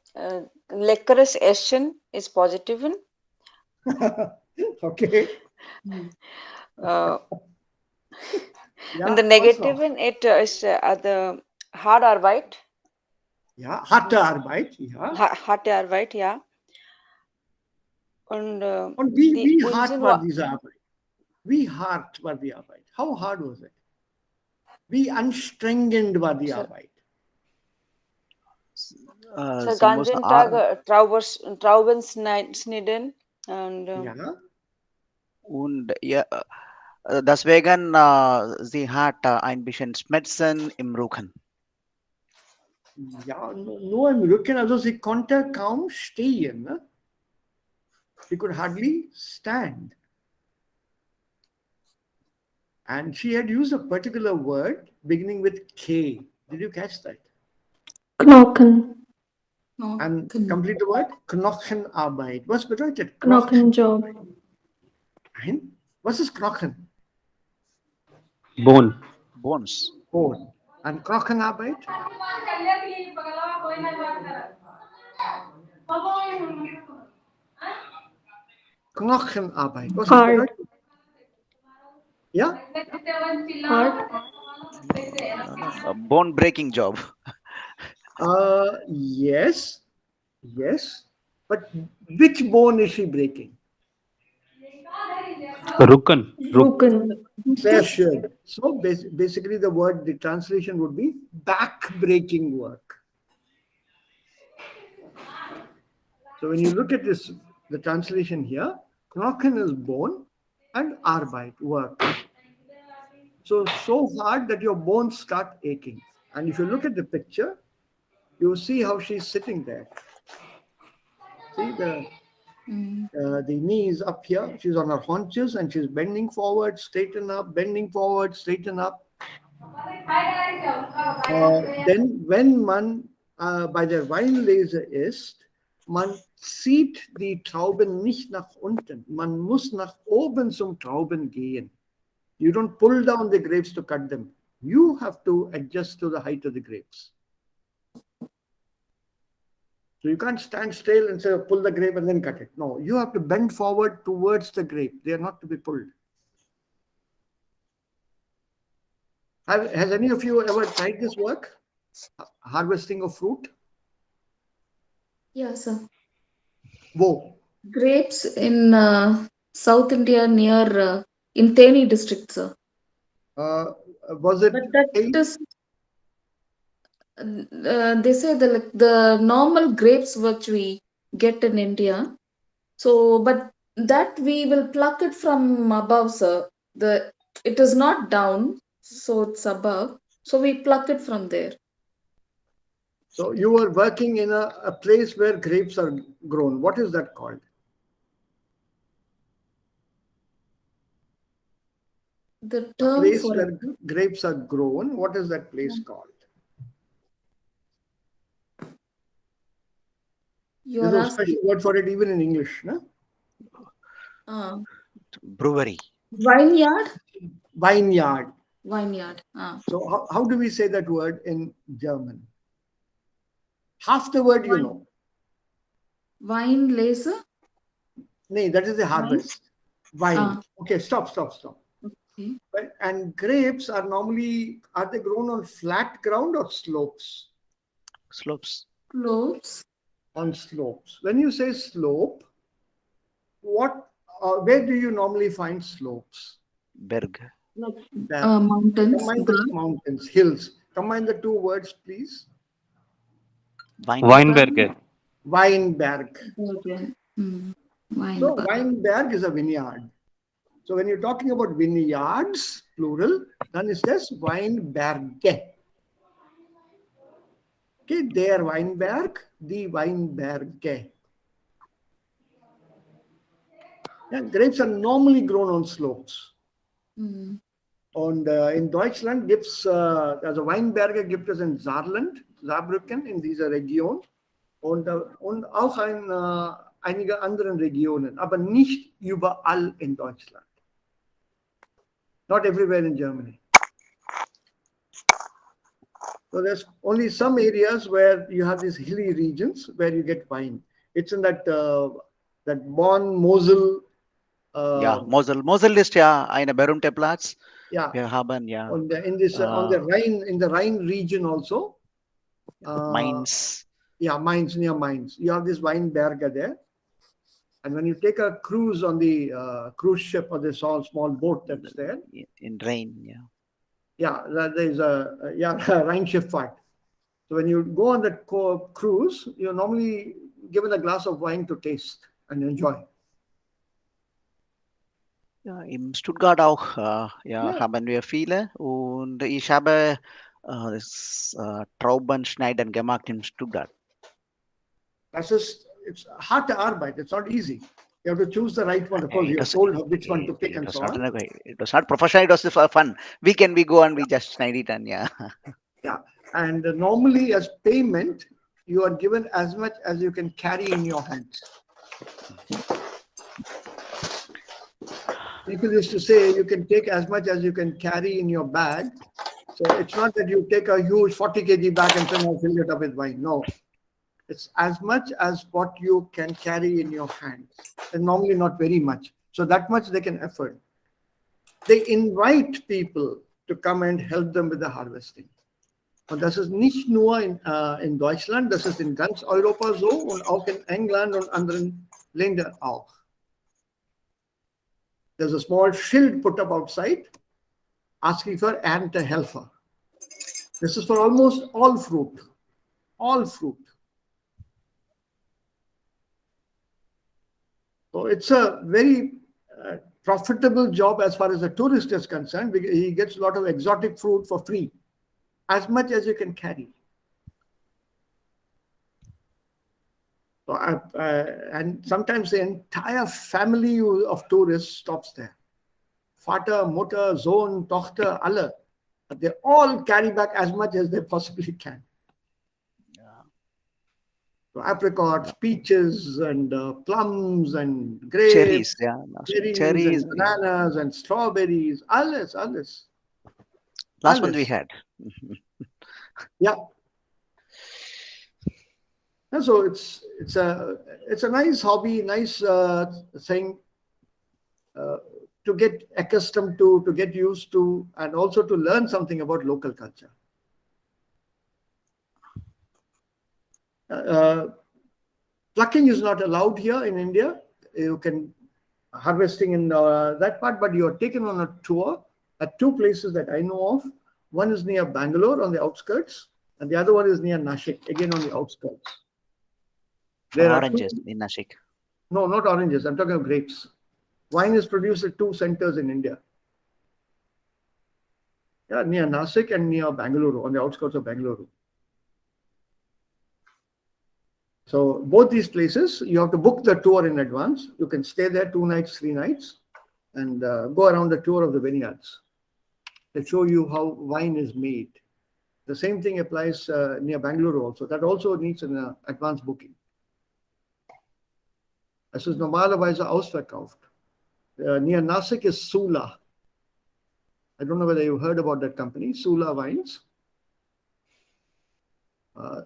leckerous Essen is positive. Okay. And the negative in it is the hard Arbeit. Ja, harte Arbeit, ja. Harte Arbeit, ja. Und wie hart war diese Arbeit? Wie hart war die Arbeit? How hard was it? Wie anstrengend war die Arbeit? So ganzen Tag Trauben schneiden und ja. Und ja, deswegen sie hat ein bisschen Schmerzen im Rücken. Ja, nur im Rücken, also sie konnte kaum stehen. Ne? She could hardly stand. And she had used a particular word beginning with K. Did you catch that? Knochen. And complete the word? Knochenarbeit. Was bedeutet Knochenjob. Nein. Was ist Knochen? Bones. Bone. And Knochenarbeit? Knochenarbeit. What's Hard. the word? Yeah? Hard. Bone breaking job. Yes. Yes. But which bone is she breaking? Rukan. Rukan. Sehr schön. So basically the translation would be back-breaking work. So when you look at this, the translation here, Knochen is bone and Arbeit, work. So hard that your bones start aching. And if you look at the picture, you see how she's sitting there. See the knees up here. She's on her haunches and she's bending forward, straighten up, bending forward, straighten up. Then wenn man bei der Weinlese ist, man zieht die Trauben nicht nach unten. Man muss nach oben zum Trauben gehen. You don't pull down the grapes to cut them. You have to adjust to the height of the grapes. So you can't stand still and say, pull the grape and then cut it. No, you have to bend forward towards the grape. They are not to be pulled. Has any of you ever tried this work? Harvesting of fruit? Yeah, sir. Wo? Grapes in South India near in Theni district, sir. Was it? But that is, they say the normal grapes which we get in India. So, but that we will pluck it from above, sir. It is not down, so it's above. So we pluck it from there. So you were working in a place where grapes are grown. What is that called? The A term place for where grapes are grown. What is that place called? you There's are a asking. special word for it even in English, no? Brewery. Vineyard. Vineyard. Vineyard. So how do we say that word in German? Half the word you know. Weinlese. No, that is the harvest. Wine. Okay, stop. Okay. And grapes are normally, are they grown on flat ground or slopes? Slopes. Slopes. On slopes. When you say slope, where do you normally find slopes? Berg. Mountains. Combine the mountains, hills. Combine the two words, please. Weinberg. Weinberg. Okay. So Weinberg is a vineyard. So when you're talking about vineyards, plural, then it says Weinberge. Okay, der Weinberg, die Weinberge. Yeah, grapes are normally grown on slopes. Und in Deutschland gibt es, also Weinberge gibt es in Saarland, Saarbrücken, in dieser Region und auch in einige anderen Regionen, aber nicht überall in Deutschland. Not everywhere in Germany. So there's only some areas where you have these hilly regions where you get wine. It's in that Bonn, Mosel. Mosel ist ja eine berühmte Platz. Yeah. Wir haben on the Rhine region also. Mainz. Yeah, Mainz, near Mainz. You have this Weinberge there. And when you take a cruise on the cruise ship or this small boat that's there. In Rhine, yeah. Yeah, there is Rheinschifffahrt. So when you go on that cruise, you're normally given a glass of wine to taste and enjoy. Ja, in Stuttgart auch haben wir viele und ich habe das Traubenschneiden gemacht in Stuttgart. It's harte Arbeit. It's not easy. You have to choose the right one. Of course, you're told which one to pick and so on. It was not professional. It was for fun. We go and we just snide it and yeah. And normally as payment, you are given as much as you can carry in your hands. People used to say you can take as much as you can carry in your bag. So it's not that you take a huge 40 kg bag and say, "I'll fill it up with wine." No. It's as much as what you can carry in your hands, and normally not very much. So that much they can afford. They invite people to come and help them with the harvesting. Und das ist nicht nur in Deutschland, das ist in ganz Europa so und auch in England und anderen Ländern auch. There's a small shield put up outside asking for Erntehelfer. This is for almost all fruit. All fruit. So it's a very profitable job as far as the tourist is concerned, because he gets a lot of exotic fruit for free, as much as you can carry. So and sometimes the entire family of tourists stops there. Vater, Mutter, Sohn, Tochter, alle. They all carry back as much as they possibly can. So apricots, peaches, and plums, and grapes, Cherries, yeah. cherries, and bananas, and strawberries, alles. Last one we had. Yeah. And so it's a nice hobby, nice thing to get accustomed to get used to, and also to learn something about local culture. Plucking is not allowed here in India. You can harvesting in that part, but you are taken on a tour at two places that I know of. One is near Bangalore on the outskirts, and the other one is near Nashik, again on the outskirts. There oranges in Nashik. No, not oranges. I'm talking of grapes. Wine is produced at two centers in India. Yeah, near Nashik and near Bangalore, on the outskirts of Bangalore. So both these places, you have to book the tour in advance. You can stay there 2 nights, 3 nighs, and go around the tour of the vineyards. They show you how wine is made. The same thing applies near Bangalore also. That also needs an advance booking. Es ist normalerweise ausverkauft. Near Nashik is Sula. I don't know whether you've heard about that company, Sula Wines.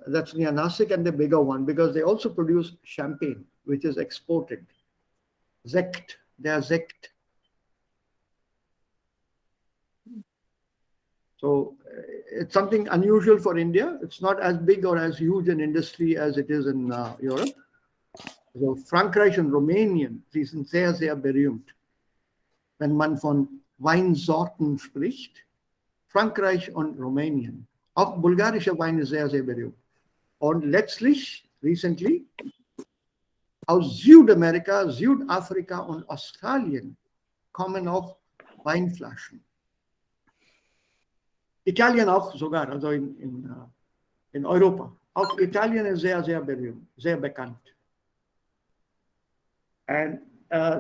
That's near Nashik, and the bigger one, because they also produce champagne, which is exported. Sekt, they are Sekt. So it's something unusual for India. It's not as big or as huge an industry as it is in Europe. So Frankreich und Rumänien, die sind sehr, sehr berühmt. Wenn man von Weinsorten spricht, Frankreich und Rumänien. Auch bulgarischer Wein ist sehr, sehr berühmt. Und letztlich, recently, aus Südamerika, Südafrika und Australien kommen auch Weinflaschen. Italien auch sogar, also in Europa. Auch Italien ist sehr, sehr berühmt, sehr bekannt. And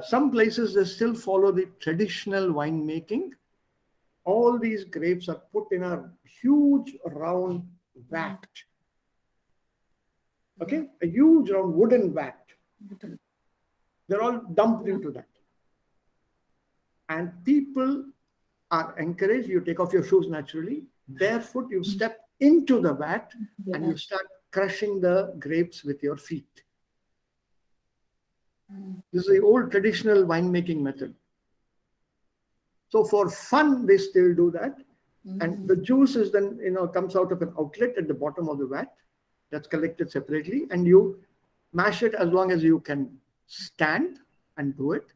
some places they still follow the traditional winemaking. All these grapes are put in a huge round vat. Okay, a huge round wooden vat. They're all dumped into that. And people are encouraged, you take off your shoes naturally, barefoot, you step into the vat and you start crushing the grapes with your feet. This is the old traditional winemaking method. So for fun, they still do that. And the juice is then, comes out of an outlet at the bottom of the vat that's collected separately, and you mash it as long as you can stand and do it.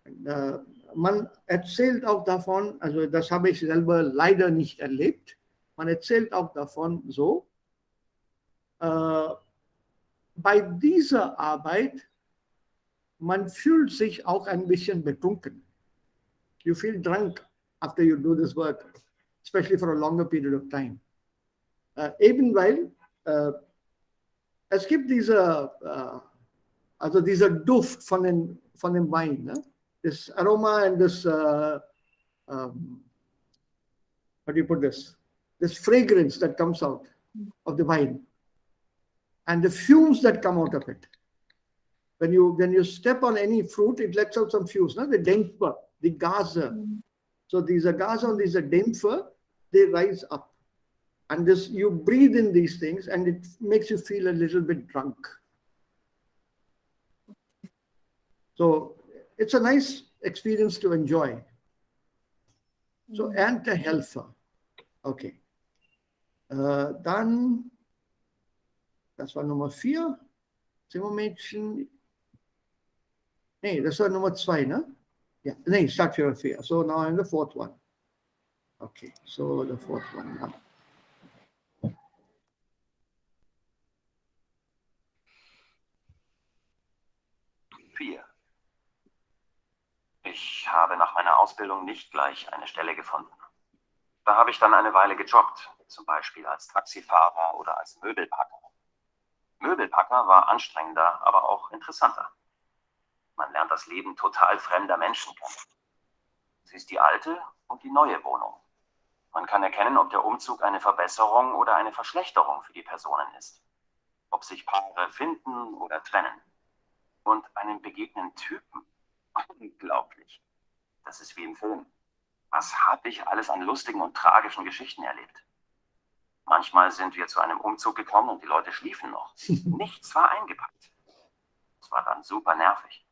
And, man erzählt auch davon, also das habe ich selber leider nicht erlebt, man erzählt auch davon so, bei dieser Arbeit, man fühlt sich auch ein bisschen betrunken. You feel drunk after you do this work, especially for a longer period of time. Eben weil es gibt dieser Duft von dem Wein, ne? This aroma and this, how do you put this? This fragrance that comes out of the wine, and the fumes that come out of it. When you step on any fruit, it lets out some fumes, no? The Dämpfer, the Gase. So these are Gase and these are Dämpfer, they rise up. And this, you breathe in these things and it makes you feel a little bit drunk. So it's a nice experience to enjoy. So Erntehelfer. Okay. Dann, das war Nummer 4. Zimmermädchen. Nee, das war Nummer 2, ne? Yeah, nee, Stadtführer 4. So now I'm the 4th one. Okay, so the 4th one now. Ich habe nach meiner Ausbildung nicht gleich eine Stelle gefunden. Da habe ich dann eine Weile gejobbt, zum Beispiel als Taxifahrer oder als Möbelpacker. Möbelpacker war anstrengender, aber auch interessanter. Man lernt das Leben total fremder Menschen kennen. Es ist die alte und die neue Wohnung. Man kann erkennen, ob der Umzug eine Verbesserung oder eine Verschlechterung für die Personen ist. Ob sich Paare finden oder trennen. Und einem begegnen Typen. Unglaublich. Das ist wie im Film. Was habe ich alles an lustigen und tragischen Geschichten erlebt? Manchmal sind wir zu einem Umzug gekommen und die Leute schliefen noch. Nichts war eingepackt. Es war dann super nervig.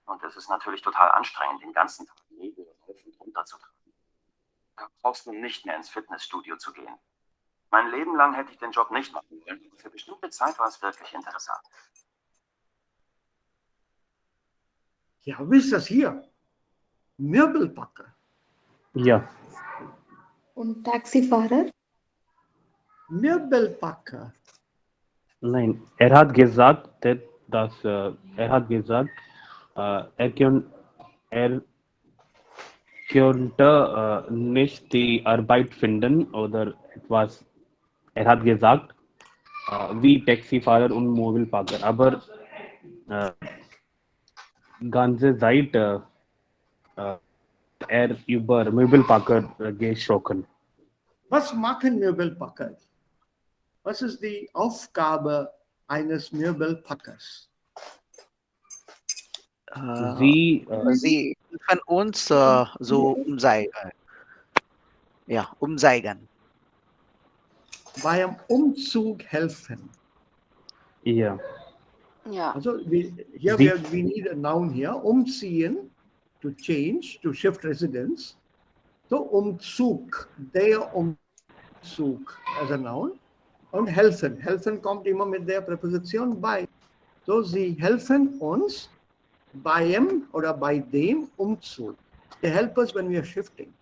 Und es ist natürlich total anstrengend, den ganzen Tag Möbel rauf und runter zu tragen. Da brauchst du nicht mehr ins Fitnessstudio zu gehen. Mein Leben lang hätte ich den Job nicht machen wollen. Für bestimmte Zeit war es wirklich interessant. Ja, wie ist das hier? Möbelpacker. Ja. Und Taxifahrer? Möbelpacker. Nein, er hat gesagt, dass er könnte nicht die Arbeit finden oder etwas. Er hat gesagt, wie Taxifahrer und Mobilparker, aber ganze Zeit er über Möbelpacker gesprochen. Was machen Möbelpacker? Was ist die Aufgabe eines Möbelpackers? Sie helfen uns so umzeigen. Ja, umzeigen. Beim Umzug helfen. Ja. Ja. Also we need a noun here. Umziehen, to change, to shift residence. So Umzug, der Umzug as a noun. Und helfen. Helfen kommt immer mit der Präposition bei. So sie helfen uns beim oder bei dem Umzug. They help us when we are shifting.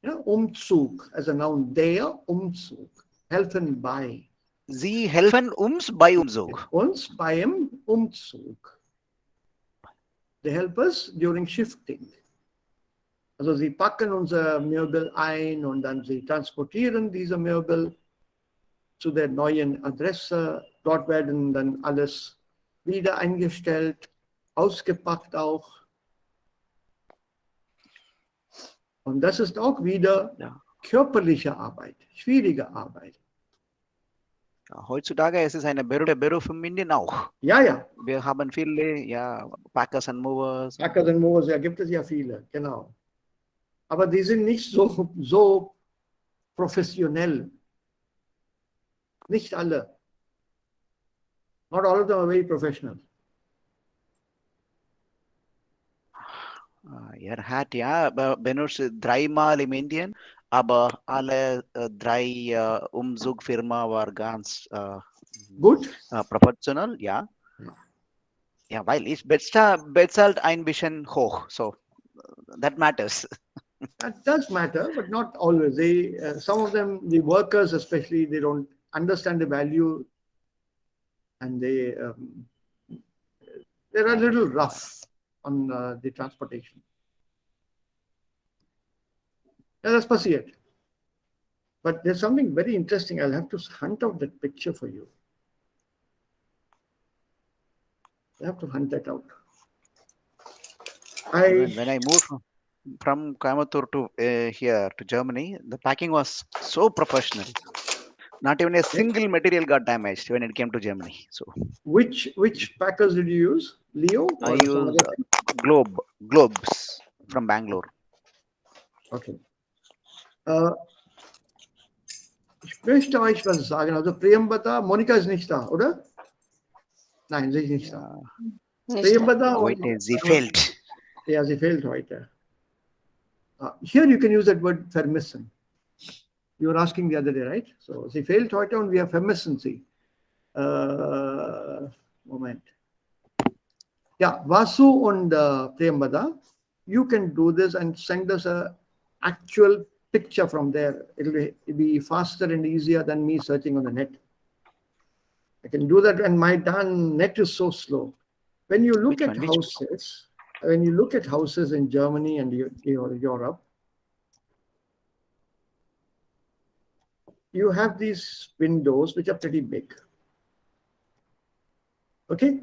Ja, Umzug as a noun, der Umzug. Helfen bei. Sie helfen uns bei Umzug. Uns beim Umzug. They help us during shifting. Also sie packen unser Möbel ein und dann sie transportieren diese Möbel zu der neuen Adresse. Dort werden dann alles wieder eingestellt, ausgepackt auch. Und das ist auch wieder körperliche Arbeit, schwierige Arbeit. Ja, heutzutage ist es eine Beruf in Indien auch. Ja, ja. Wir haben viele, Packers and Movers. Packers and Movers, ja, gibt es ja viele, genau. Aber die sind nicht so professionell. Nicht alle. Not all of them are very professional. Er hat benutzt dreimal im Indien, aber alle drei Umzugfirma war ganz gut, professional, ja. Ja, weil ich bezahlt ein bisschen hoch, so that matters. That does matter, but not always. They, some of them, the workers especially, they don't understand the value, and they're a little rough on the transportation. Yeah, that's passiert. But there's something very interesting. I'll have to hunt out that picture for you. I have to hunt that out. When I moved from Coimbatore to here to Germany, the packing was so professional. Not even a single material got damaged when it came to Germany. So, which packers did you use? Leo? I used Globes from Bangalore. Okay. Ich möchte euch was sagen. Also Priyambada, Monika ist nicht da, oder? Nein, sie ist nicht da. Priyambada, Heute, sie fehlt. Ja, sie fehlt heute. Here you can use that word vermissen. You were asking the other day, right? So sie fehlt heute und wir vermissen sie. Moment. Yeah, Vasu and Priyambada, you can do this and send us a actual picture from there. It'll be faster and easier than me searching on the net. I can do that, and my net is so slow. When you look at houses, in Germany and Europe, you have these windows which are pretty big. Okay?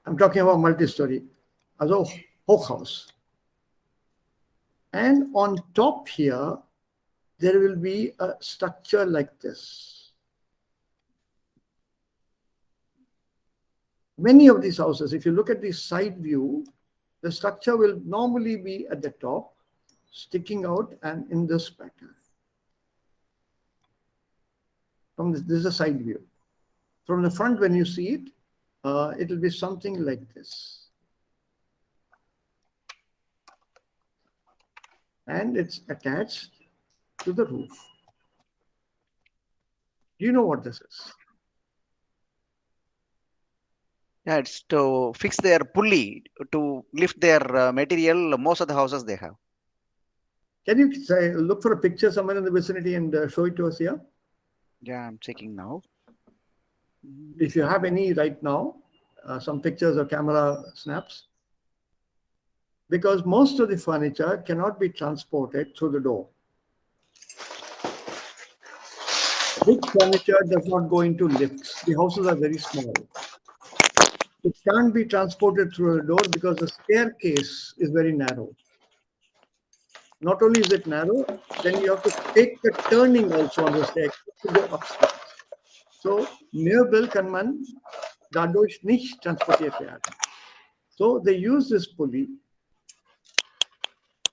I'm talking about multi-story, also Hochhaus. And on top here, there will be a structure like this. Many of these houses, if you look at the side view, the structure will normally be at the top, sticking out and in this pattern. This is a side view. From the front, when you see it, it will be something like this. And it's attached to the roof. Do you know what this is? Yeah, it's to fix their pulley, to lift their material. Most of the houses they have. Can you look for a picture somewhere in the vicinity and show it to us here? Yeah, I'm checking now. If you have any right now, some pictures or camera snaps. Because most of the furniture cannot be transported through the door. Big furniture does not go into lifts. The houses are very small. It can't be transported through the door because the staircase is very narrow. Not only is it narrow, then you have to take the turning also on the staircase to go upstairs. So, Möbel kann man dadurch nicht transportiert werden. So, they use this pulley.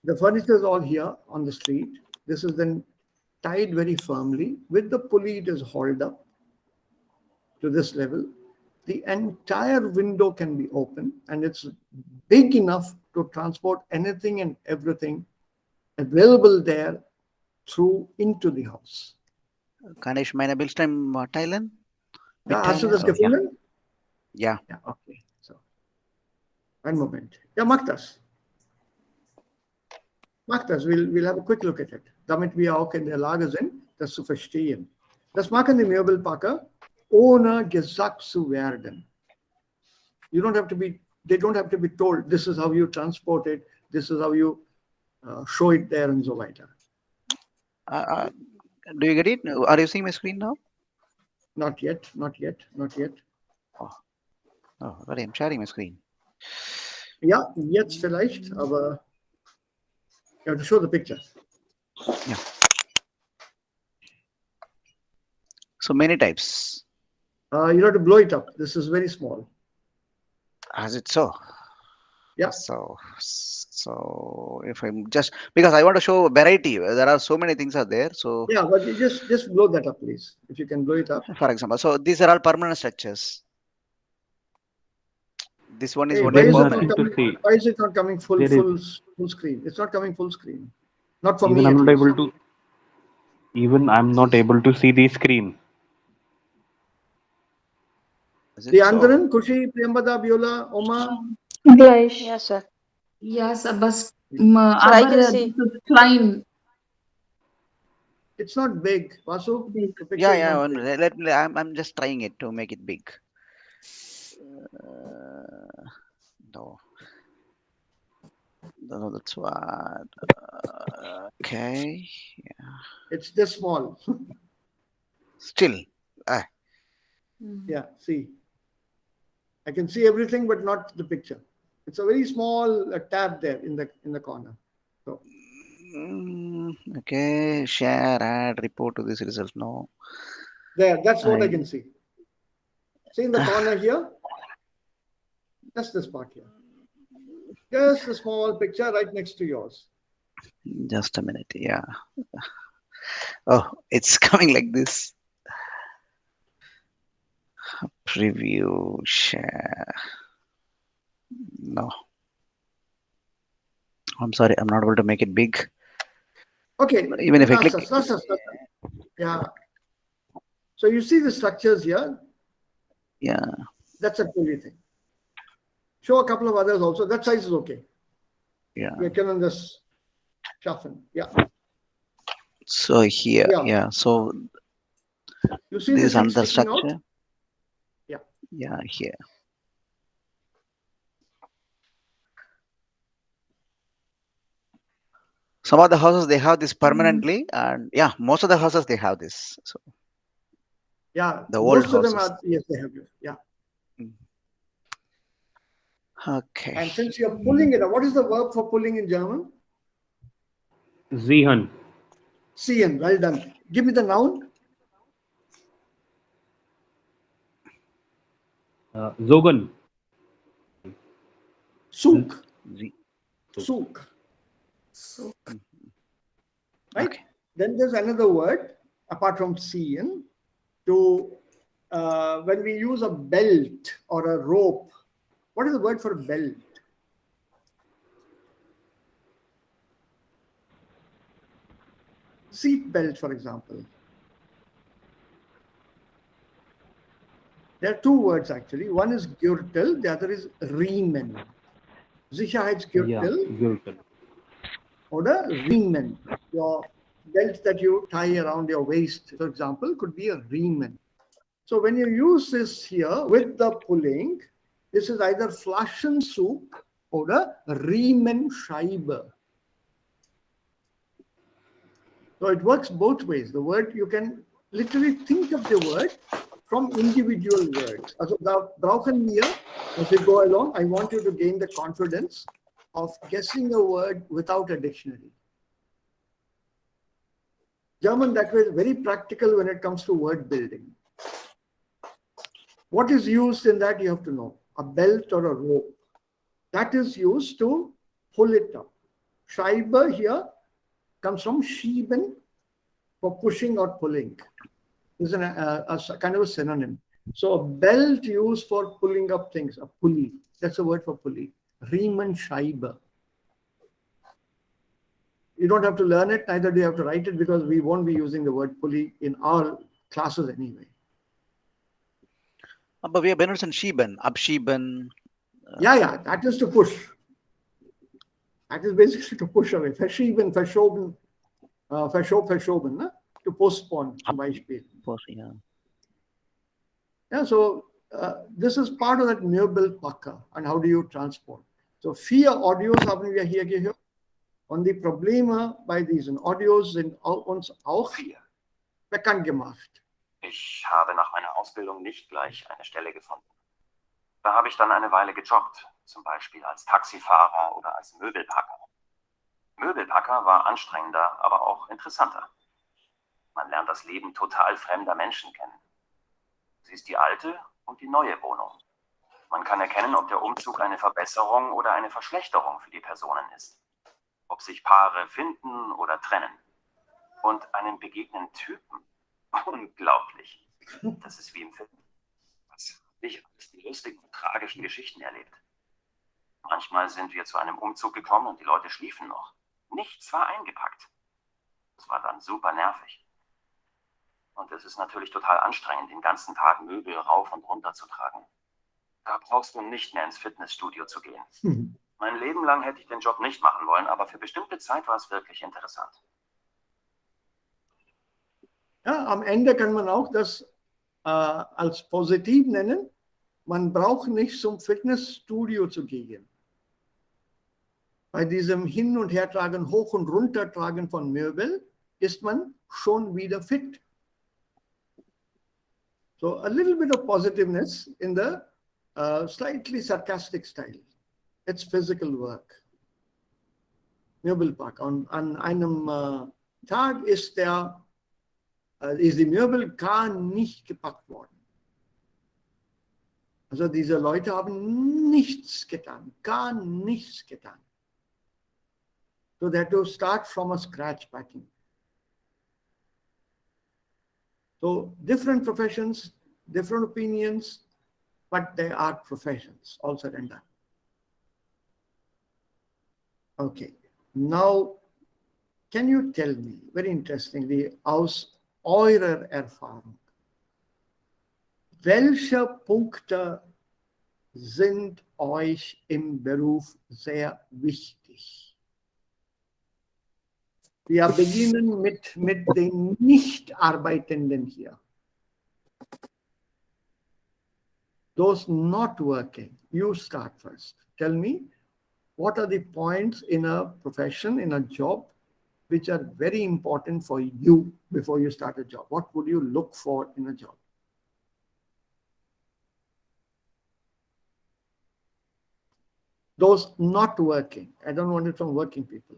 The furniture is all here on the street. This is then tied very firmly. With the pulley, it is hauled up to this level. The entire window can be open, and it's big enough to transport anything and everything available there through into the house. Kann ich meine Bildschirm teilen? Ja, hast du das gefunden? Ja. Ja, okay. So. Einen Moment. Ja, mach das. Mach das. We'll have a quick look at it. Damit wir auch in der Lage sind, das zu verstehen. Das machen die Möbelpacker, ohne gesagt zu werden. They don't have to be told, this is how you transport it, this is how you show it there and so weiter. Do you get it? Are you seeing my screen now? Not yet. Oh, sorry, I'm sharing my screen. Ja, jetzt vielleicht, aber you have to show the picture. Yeah. So many types. You have to blow it up. This is very small. As it so? Yeah. So if I'm just, because I want to show variety, there are so many things are there. So yeah, but you just blow that up, please. If you can blow it up. For example, so these are all permanent structures. This one is Hey, only permanent. why is it not coming full screen? It's not coming full screen. Not for even me. I'm not able to. Even I'm not able to see the screen. The Andran, Kushi, Priyambada, Biola, Oma. Yes, sir. Yes, but Sir, I can see. Klein. It's not big, Vasu. Yeah. I'm just trying it to make it big. No, that's what. Okay. Yeah. It's this small. Still. Yeah. See. I can see everything, but not the picture. It's a very small tab there in the corner. So. Okay. Share, add, report to this result. No. There. That's what I can see. See in the corner here. Just this part here. Just a small picture right next to yours. Just a minute. Yeah. Oh, it's coming like this. Preview share. No. I'm sorry. I'm not able to make it big. Okay. Even if I That's click. Yeah. So you see the structures here. Yeah. That's a cool thing. Show a couple of others also. That size is okay. Yeah. You can just shuffle. Yeah. So here. Yeah. Yeah. So You see this this is another sticking out? structure. Yeah. Yeah. Here. Some of the houses they have this permanently, and yeah, most of the houses they have this. So Yeah. the old Most of them houses. are, yes, they have it. Yeah. Okay. And since you're pulling it, what is the verb for pulling in German? Ziehen. Ziehen. Well done. Give me the noun. Zogen. Zug. Z. Zug. So Right? Okay. Then there's another word apart from ziehen to when we use a belt or a rope. What is the word for belt? Seat belt, for example. There are two words actually. One is Gürtel, the other is Riemen. Ja, Sicherheitsgürtel Gürtel. oder Riemen. Your belt that you tie around your waist, for example, could be a Riemen. So when you use this here with the pulling, this is either Flaschenzug oder Riemenscheibe. So it works both ways. The word, you can literally think of the word from individual words. Also, da brauchen wir, as we go along, I want you to gain the confidence of guessing a word without a dictionary. German, that way, is very practical when it comes to word building. What is used in that, you have to know. A belt or a rope. That is used to pull it up. Scheibe here comes from schieben, for pushing or pulling. Is a kind of a synonym. So a belt used for pulling up things, a pulley. That's a word for pulley. Riemenscheibe. You don't have to learn it, neither do you have to write it, because we won't be using the word pulley in our classes anyway. But we have benutzen schieben, abschieben. Yeah, that is to push. That is basically to push away. Verschieben, verschoben, verschoben, ne? To postpone, zum Beispiel. Yeah. Yeah, so this is part of that Möbelpacker and how do you transport. So 4 Audios haben wir hier gehört und die Probleme bei diesen Audios sind uns auch bekannt gemacht. Ich habe nach meiner Ausbildung nicht gleich eine Stelle gefunden. Da habe ich dann eine Weile gejobbt, zum Beispiel als Taxifahrer oder als Möbelpacker. Möbelpacker war anstrengender, aber auch interessanter. Man lernt das Leben total fremder Menschen kennen. Sie ist die alte und die neue Wohnung. Man kann erkennen, ob der Umzug eine Verbesserung oder eine Verschlechterung für die Personen ist. Ob sich Paare finden oder trennen. Und einem begegnen Typen. Unglaublich. Das ist wie im Film. Was habe ich alles die lustigen und tragischen Geschichten erlebt. Manchmal sind wir zu einem Umzug gekommen und die Leute schliefen noch. Nichts war eingepackt. Das war dann super nervig. Und es ist natürlich total anstrengend, den ganzen Tag Möbel rauf und runter zu tragen. Da brauchst du nicht mehr ins Fitnessstudio zu gehen. Mein Leben lang hätte ich den Job nicht machen wollen, aber für bestimmte Zeit war es wirklich interessant. Ja, am Ende kann man auch das als positiv nennen. Man braucht nicht zum Fitnessstudio zu gehen. Bei diesem Hin- und Hertragen, Hoch- und Runtertragen von Möbeln ist man schon wieder fit. So a little bit of positiveness in the slightly sarcastic style. It's physical work. Möbelpack. An einem Tag ist die Möbelkar nicht gepackt worden. Also diese Leute haben nichts getan, gar nichts getan. So they have to start from a scratch packing. So different professions, different opinions, but they are professions, all said and done. Okay, now can you tell me, very interestingly, aus eurer Erfahrung, welche Punkte sind euch im Beruf sehr wichtig? Wir beginnen mit den Nicht-Arbeitenden hier. Those not working, you start first. Tell me, what are the points in a profession, in a job, which are very important for you before you start a job? What would you look for in a job? Those not working. I don't want it from working people.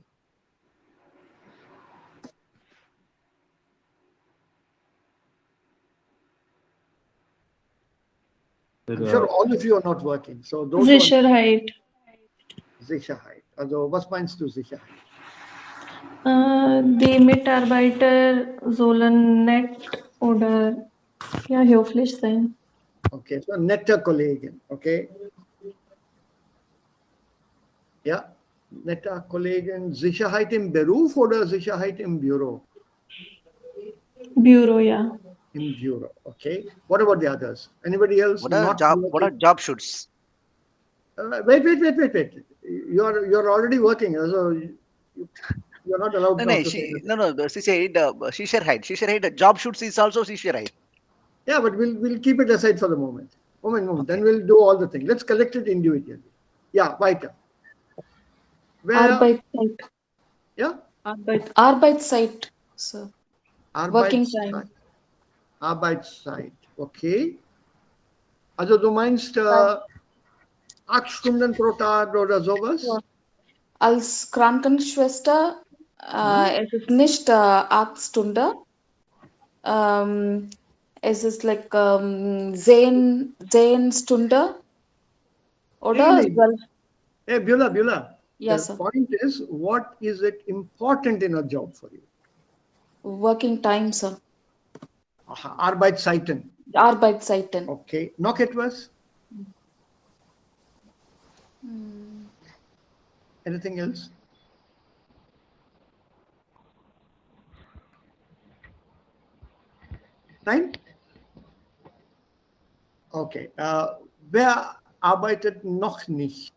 I'm sure all of you are not working. So those Sicherheit. Sicherheit. Also was meinst du Sicherheit? Die Mitarbeiter sollen nett oder ja, höflich sein. Okay, so nette Kollegen, okay? Ja, nette Kollegen. Sicherheit im Beruf oder Sicherheit im Büro? Büro, ja. In Bureau, okay. What about the others? Anybody else? What are job shoots? Wait. You're already working, so you're not allowed not to say that. Sicherheit. Job shoots is also Sicherheit. Yeah, but we'll keep it aside for the moment. Moment. Okay. Then we'll do all the things. Let's collect it individually. Yeah, weiter. Arbeitszeit. Yeah? Arbeitszeit, sir. Working time. Arbeitszeit, okay. Also du meinst 8 Stunden pro Tag oder sowas? Ja. Als Krankenschwester es ist nicht 8 Stunden. Es ist like 10 Stunden oder Nee. 12. Hey, Beulah. Yes, the sir. point is, what is it important in a job for you? Working time, sir. Arbeitszeiten. Arbeitszeiten. Okay. Noch etwas? Anything else? Nein? Okay. Wer arbeitet noch nicht?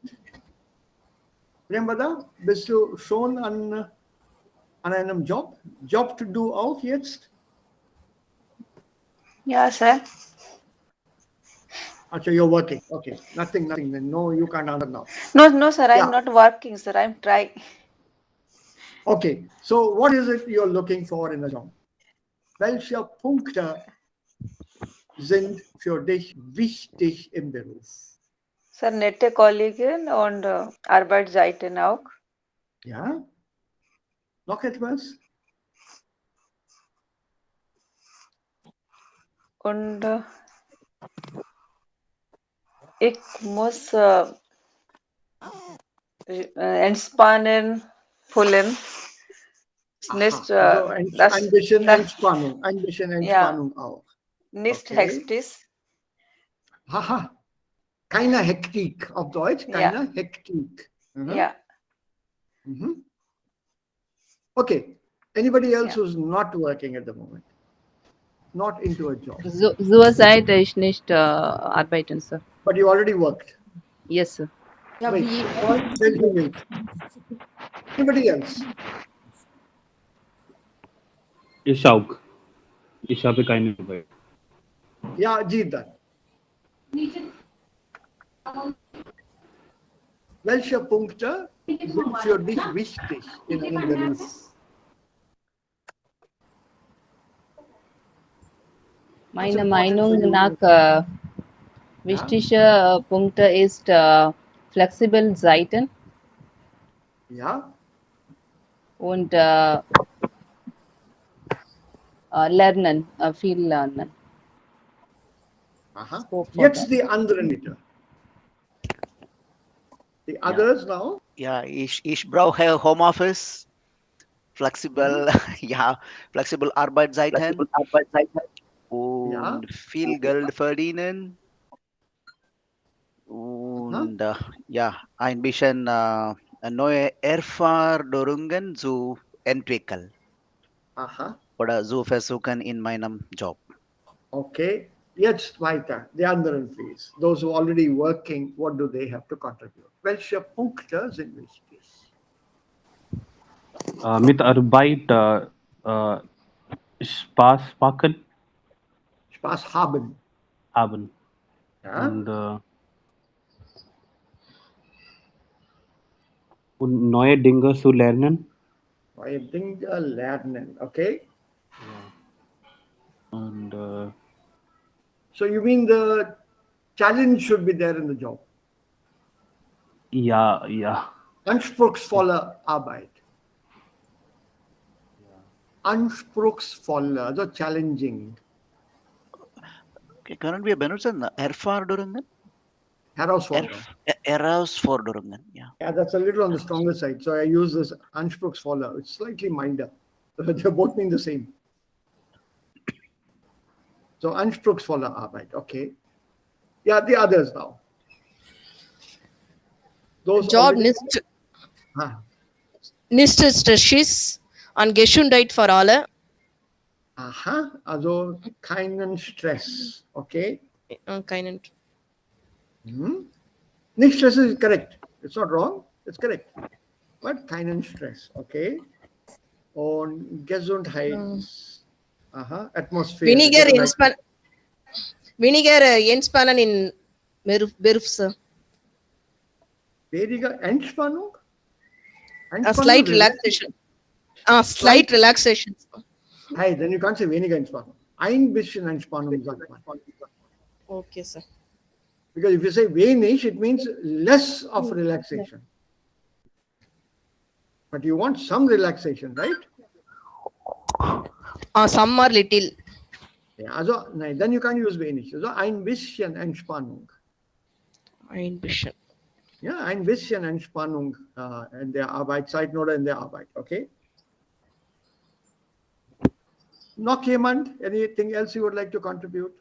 Priyambada, bist du schon an einem Job? Job to do auch jetzt? Yeah, sir. Okay, you're working. Okay, nothing. Then no, you can't answer now. No, sir. I'm not working, sir. I'm trying. Okay, so what is it you're looking for in a job? Welche Punkte sind für dich wichtig im Beruf? Sir, nette Kollegen und Arbeitszeiten auch. Ja? Noch etwas? Und ich muss entspannen, fühlen. Nicht, also ein bisschen Entspannung. Ein bisschen Entspannung ja, auch. Nicht okay. hektisch. Haha. Keine Hektik auf Deutsch, keine Hektik. Ja. Okay. Anybody else who's not working at the moment? Not into a job. Zurzeit ich nicht arbeiten, sir. But you already worked? Yes, sir. Yeah, wait. Anybody else? Ich auch. Ich habe keine Arbeit. Ja, Jidan. Welche Punkte sind für dich wichtig in einem Beruf? Meiner Meinung nach wichtige Punkte ist flexibel Seiten. Ja. Und lernen, viel lernen. Aha. Jetzt die anderen bitte. The others now? Ja, ich brauche Homeoffice, flexibel, ja, flexibel Arbeitszeiten Ja. und viel Geld verdienen Aha. und ja, ein bisschen neue Erfahrungen zu entwickeln Aha. oder zu versuchen in meinem Job. Okay. Jetzt weiter. Die anderen, please. Those who are already working, what do they have to contribute? Welche Punkte sind wichtig? Mitarbeit Spaß machen Spaß haben. haben Ja. und neue Dinge zu lernen. Neue Dinge lernen. Okay. Und So you mean the challenge should be there in the job? ja. Anspruchsvolle Arbeit. Anspruchsvolle, also challenging. Okay, können wir benutzen Erfahrungen? Herausforderung. Herausforderungen, ja. Yeah, that's a little on the stronger side. So I use this anspruchsvolle. It's slightly milder. They both mean the same. So anspruchsvolle Arbeit. Okay. Yeah, the others now. Those Job already... nicht Stress und Gesundheit für alle. Aha, also keinen Stress. Okay. Keinen. Nicht Stress is correct. It's not wrong. It's correct. But keinen Stress. Okay. Und Gesundheit. Aha, Atmosphäre. Weniger Entspannen in Berufs. Weniger Entspannung? A slight relaxation. Slight relaxation. Hey, then you can't say weniger Entspannung. Ein bisschen Entspannung, sagt man. Okay, sir. Because if you say wenig, it means less of relaxation. But you want some relaxation, right? Some or little. Ja, also, nein, then you can't use wenig. Also ein bisschen Entspannung. Ein bisschen. Ja, ein bisschen Entspannung in der Arbeitszeiten oder in der Arbeit, okay? Noch jemand? Anything else you would like to contribute?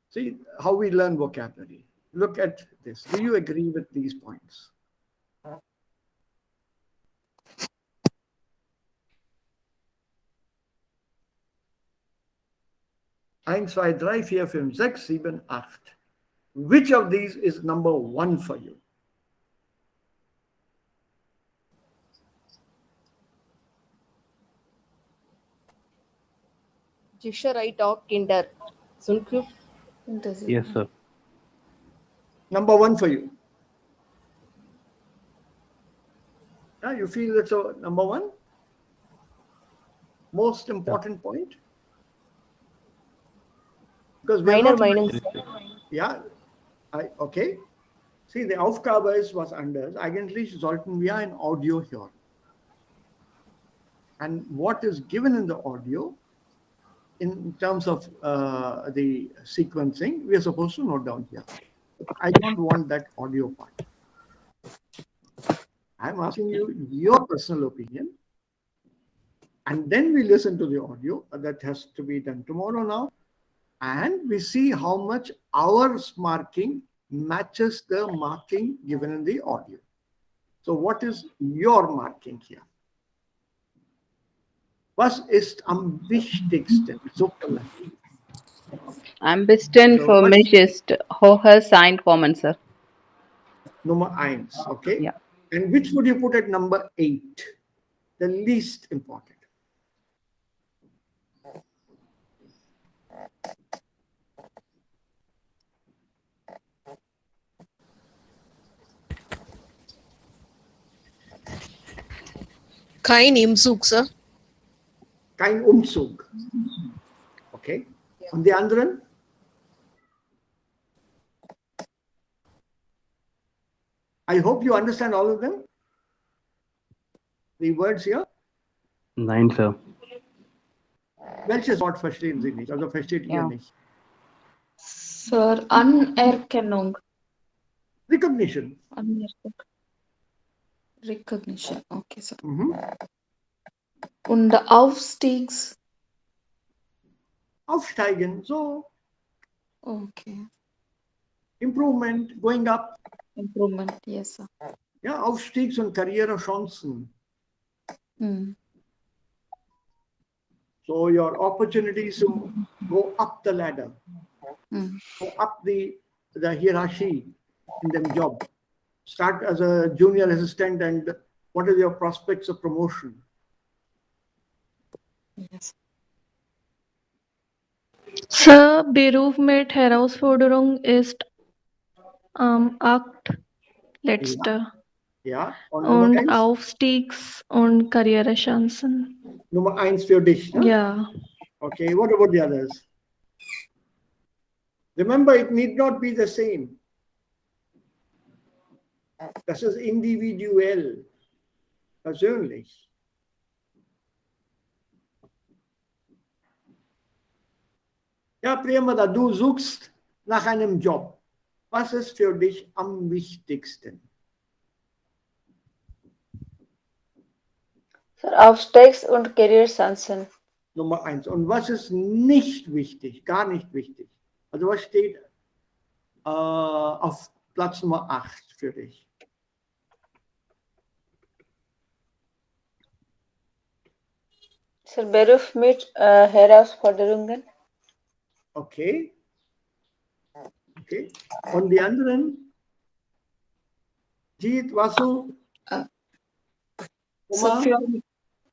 See how we learn vocabulary. Look at this. Do you agree with these points? 1, 2, 3, 4, 5, 6, 7, 8. Which of these is number 1 for you? Sicherheit auch Kinder. Yes, sir. Number 1 for you. Yeah, you feel it's a number 1? Most important point? Because we are not... Ja, okay. See, die Aufgabe ist was anderes. Eigentlich sollten wir ein Audio hören. And what is given in the audio, in terms of the sequencing, we are supposed to note down here. I don't want that audio part. I'm asking you your personal opinion. And then we listen to the audio. That has to be done tomorrow now. And we see how much our marking matches the marking given in the audio. So what is your marking here? Was ist am wichtigsten? Superlativ. Am besten für mich ist hoher Einkommen, sir. Nummer 1, okay? Yeah. And which would you put at number 8? The least important. Kein Umzug, sir. Kein Umzug. Okay. Und die anderen? I hope you understand all of them. The words here. Nein, sir. Welches Wort verstehen Sie nicht? Also versteht ihr nicht? Sir, Anerkennung. Recognition. Recognition. Okay, sir. Und Und Aufstiegs. Aufsteigen. So Okay. Improvement, going up. Improvement. Yes, sir. Ja, Aufstiegs- und Karrierechancen. So your opportunities to go up the ladder, go up the hierarchy in the job. Start as a junior assistant, and what are your prospects of promotion? Yes. Sir, Beruf mit Herausforderung ist Akt letzter. Ja. Und Aufstiegs- und Karrierechancen. Nummer 1 für dich. Ne? Ja. Okay, what about the others? Remember, it need not be the same. Das ist individuell, persönlich. Ja, Priyamada, du suchst nach einem Job. Was ist für dich am wichtigsten? Aufstiegs- und Karrierechancen. Nummer 1. Und was ist nicht wichtig, gar nicht wichtig? Also was steht auf Platz Nummer 8 für dich? Sir, Beruf mit Herausforderungen. Okay. Okay. Und die anderen? Jeet, Vasu? So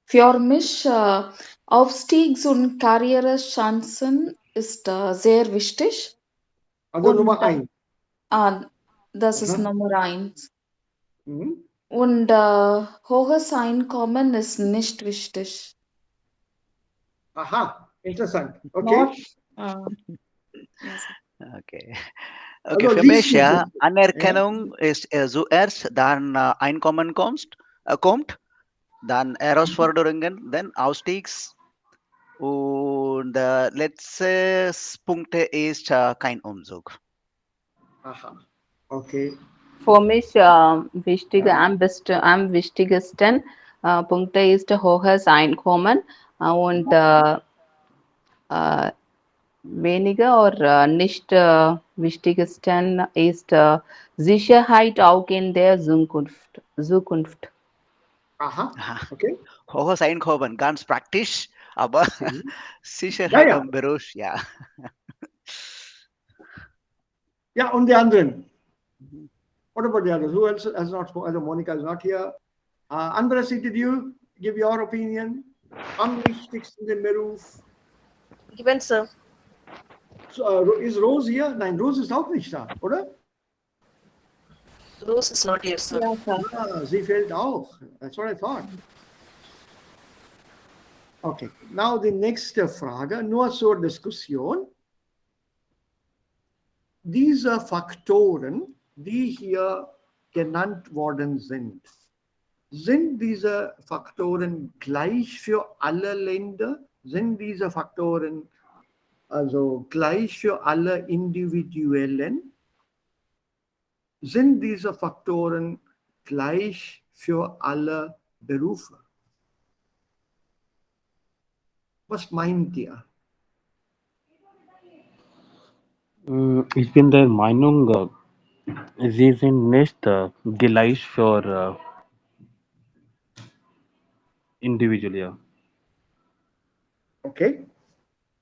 für mich Aufstiegs- und Karrierechancen ist sehr wichtig. Also Und, Nummer 1. Das ist Nummer 1. Mhm. Und hohes Einkommen ist nicht wichtig. Aha, interessant. Okay. Yes. Okay. Also Für liest mich, du ja, so. Anerkennung ist zuerst, dann Einkommen kommt, dann Herausforderungen, dann Ausstiegs und letztes Punkt ist kein Umzug. Aha, okay. Für mich am wichtigsten Punkte ist hohes Einkommen und weniger oder nicht wichtigsten ist Sicherheit auch in der Zukunft. Aha, okay. Hohes Einkommen, ganz praktisch, aber Sicherheit Ja. am Beruf, ja. Ja, und die anderen? What about the others? Who else has not spoken? Monica is not here. Andrasi, did you give your opinion? Am wichtigsten im Beruf? Given, sir. So, is Rose here? Nein, Rose ist auch nicht da, oder? Rose is not here, sir. Ah, sie fehlt auch. That's what I thought. Okay, now die nächste Frage, nur zur Diskussion. Diese Faktoren, die hier genannt worden sind diese Faktoren gleich für alle Länder? Sind diese Faktoren also gleich für alle Individuellen? Sind diese Faktoren gleich für alle Berufe? Was meint ihr? Ich bin der Meinung, sie sind nicht gleich für individual. Ja. Okay.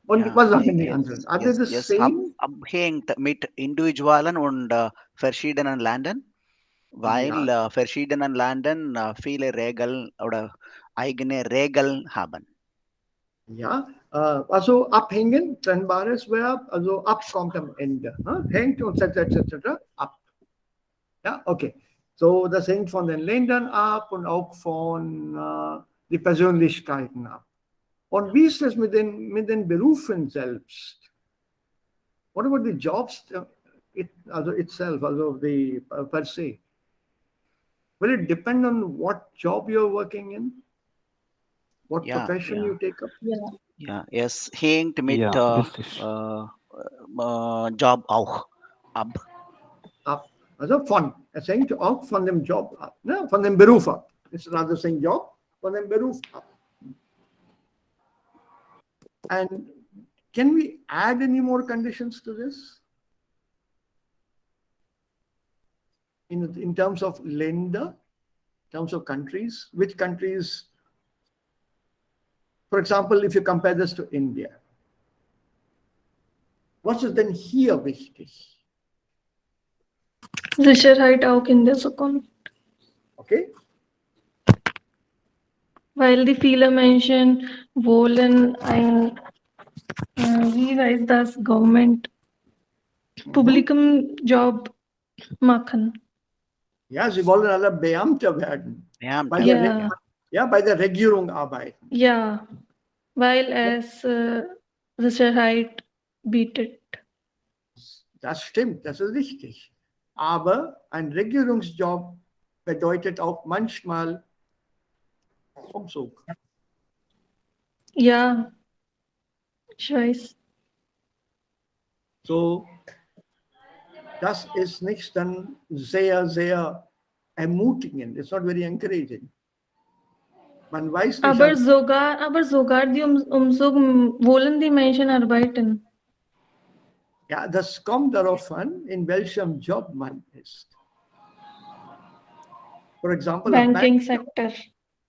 Und was sagen die anderen? Are they the same? Abhängt mit Individualen und verschiedenen Ländern, weil verschiedenen Ländern viele Regeln oder eigene Regeln haben. Ja, also abhängen, trennbares Verb, also ab kommt am Ende. Hängt und etc. ab. Ja, okay. So, das hängt von den Ländern ab und auch von den Persönlichkeiten ab. Und wie ist das mit den Berufen selbst? What about the jobs itself, also the per se? Will it depend on what job you're working in? What profession you take up? Ja, es hängt mit Ja, richtig. Job auch ab. Ab, Also von. Es hängt auch von dem Job ab, ne? Von dem Beruf ab. It's rather saying Job, von dem Beruf ab. And can we add any more conditions to this? In terms of Länder, in terms of countries, which countries, for example, if you compare this to India, was ist denn hier wichtig? Sicherheit auch in der Zukunft. Okay? Weil die viele Menschen wollen ein, wie heißt das, Government, Publikum Job machen. Ja, sie wollen alle Beamte werden. Beamte. Bei der Regierung arbeiten. Ja, weil es Sicherheit bietet. Das stimmt, das ist richtig. Aber ein Regierungsjob bedeutet auch manchmal Umzug. Ja, ich weiß. So, das ist nicht dann sehr, sehr ermutigend. It's not very encouraging. Man weiß nicht. Aber sogar die Umzug wollen die Menschen arbeiten. Ja, das kommt darauf an, in welchem Job man ist. For example, Banking sector.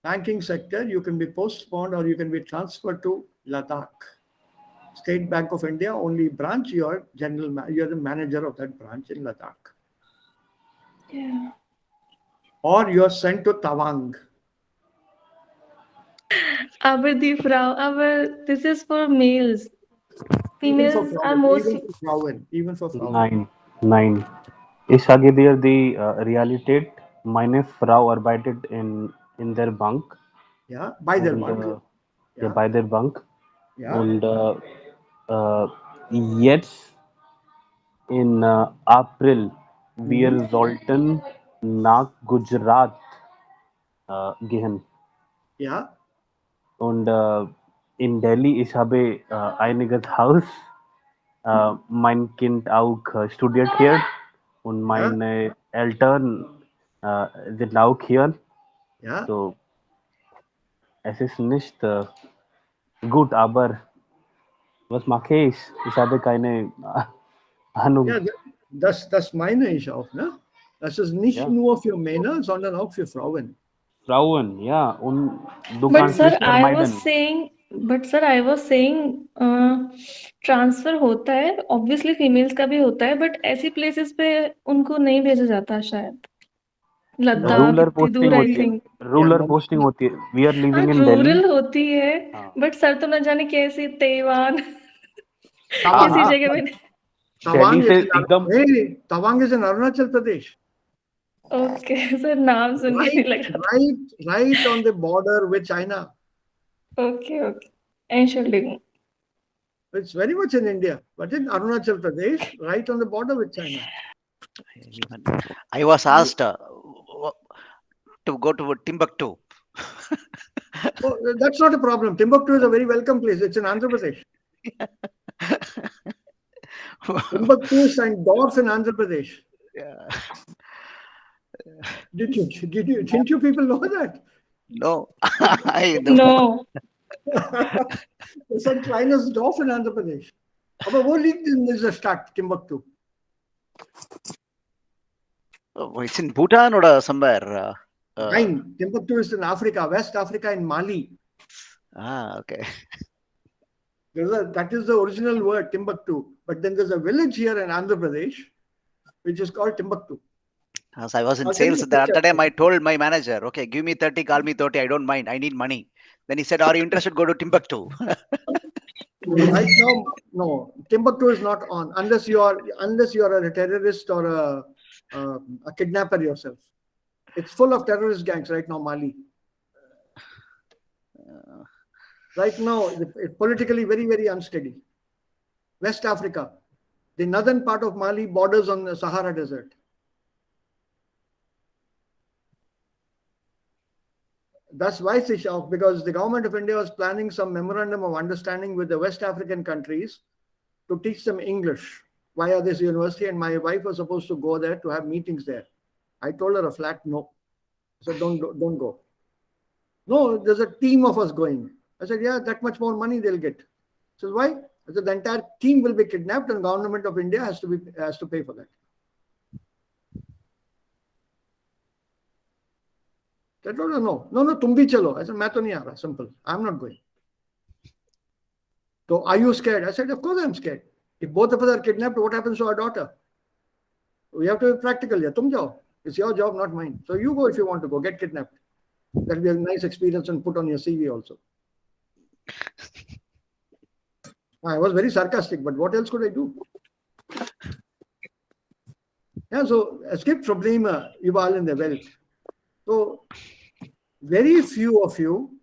Banking sector, you can be postponed or you can be transferred to Ladakh. State Bank of India, only branch, you're the manager of that branch in Ladakh. Yeah. Or you're sent to Tawang. Aber this is for males. Females are mostly... Even for Frauen. Nein. Ich sage dir die Realität. Meine Frau arbeitet in der Bank. Ja, bei der Bank. Ja, bei der Bank. Ja. Und jetzt in April, wir sollten nach Gujarat gehen. Ja. Und in Delhi, ich habe einiges Haus. Mein Kind auch studiert hier und meine Eltern sind auch hier. Ja. So, es ist nicht gut, aber was mache ich? Ich habe keine Ahnung. Ja, das meine ich auch. Ne? Das ist nicht nur für Männer, sondern auch für Frauen. Frauen, ja. Und du kannst nicht vermeiden. But sir, I was saying transfer होता है, obviously females का भी होता है, but ऐसी places पे उनको नहीं भेजा जाता शायद. लद्दाख इतनी दूर I think. रूरल पोस्टिंग होती है. We are living in Delhi. Rural होती है, but सर तो न जाने कैसी तेवान किसी जगह में. Tawang is in Arunachal Pradesh. Okay, sir, नाम सुन के नहीं लग रहा. Right on the border with China. Okay. Entschuldigung. It's very much in India, but in Arunachal Pradesh, right on the border with China. I was asked to go to Timbuktu. Oh, that's not a problem. Timbuktu is a very welcome place. It's in Andhra Pradesh. Timbuktu is and Dorf in Andhra Pradesh. Yeah. Didn't you people know that? No. No. It's ein kleines Dorf in Andhra Pradesh. Aber wo liegt denn diese Stadt, Timbuktu? It's in Bhutan or somewhere? Nein, Timbuktu is in Africa, West Africa, in Mali. Okay. That is the original word, Timbuktu. But then there's a village here in Andhra Pradesh, which is called Timbuktu. As I was in sales at that time, I told my manager, okay, give me 30, call me 30, I don't mind, I need money. Then he said, are you interested? Go to Timbuktu. Right now, no, Timbuktu is not on unless you are a terrorist or a kidnapper yourself. It's full of terrorist gangs right now, Mali. Right now, it's politically very, very unsteady. West Africa, the northern part of Mali borders on the Sahara Desert. Das weiß ich auch, because the government of India was planning some memorandum of understanding with the West African countries to teach them English via this university, and my wife was supposed to go there to have meetings there. I told her a flat no. I said, don't go. No, there's a team of us going. I said, yeah, that much more money they'll get. She said, why? I said, the entire team will be kidnapped and government of India has to pay for that. I told her, no, tum bhi chalo. I said, main to nahi aa raha, simple. I'm not going. So, are you scared? I said, of course I'm scared. If both of us are kidnapped, what happens to our daughter? We have to be practical here. Tum jao. It's your job, not mine. So you go if you want to go. Get kidnapped. That'll be a nice experience and put on your CV also. I was very sarcastic, but what else could I do? Yeah, so es gibt Probleme überall in der Welt. So very few of you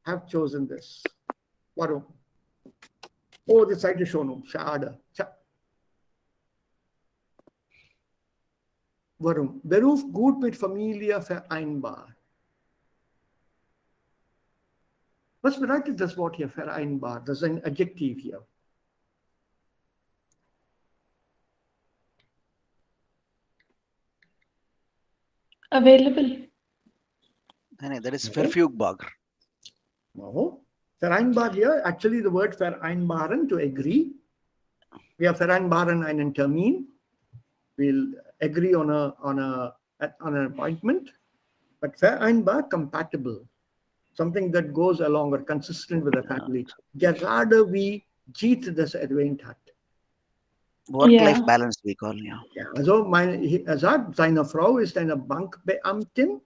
have chosen this. Warum? Oh, die Zeit ist schon schade. Warum? Beruf gut mit Familie vereinbar. Was bedeutet das Wort hier vereinbar? Das ist ein Adjektiv hier. Available. That is verfügbar. No. Vereinbar here, actually the word vereinbaren, to agree. Wir vereinbaren einen Termin. We'll agree on an appointment. But vereinbar, compatible. Something that goes along or consistent with the family. Gerade wie Jeet das erwähnt hat. Work-life balance, we call, ja. Ja, also er sagt, seine Frau ist eine Bankbeamtin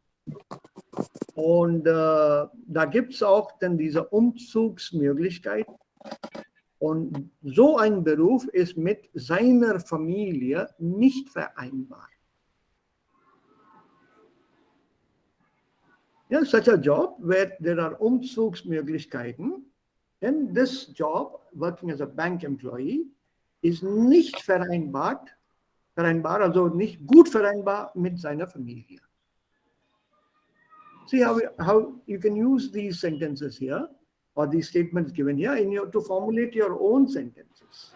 und da gibt es auch dann diese Umzugsmöglichkeit. Und so ein Beruf ist mit seiner Familie nicht vereinbar. Yeah, such a job where there are Umzugsmöglichkeiten, then this job, working as a bank employee, ist nicht vereinbar, also nicht gut vereinbar mit seiner Familie. See how you can use these sentences here, or these statements given here, to formulate your own sentences.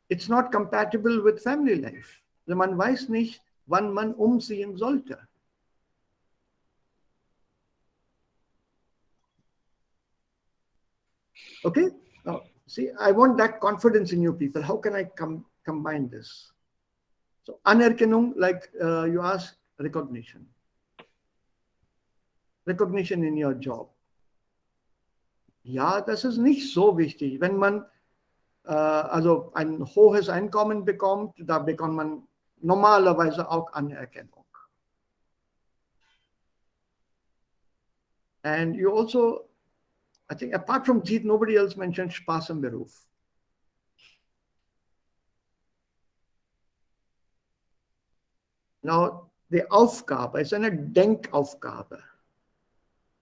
It's not compatible with family life. Man weiß nicht, wann man umziehen sollte. Okay? Now, see, I want that confidence in you people. How can I combine this? So, Anerkennung, like you ask, recognition. Recognition in your job. Ja, das ist nicht so wichtig. Wenn man also ein hohes Einkommen bekommt, da bekommt man normalerweise auch Anerkennung. And you also, I think apart from Jeet, nobody else mentioned Spaß im Beruf. Now, die Aufgabe ist eine Denkaufgabe,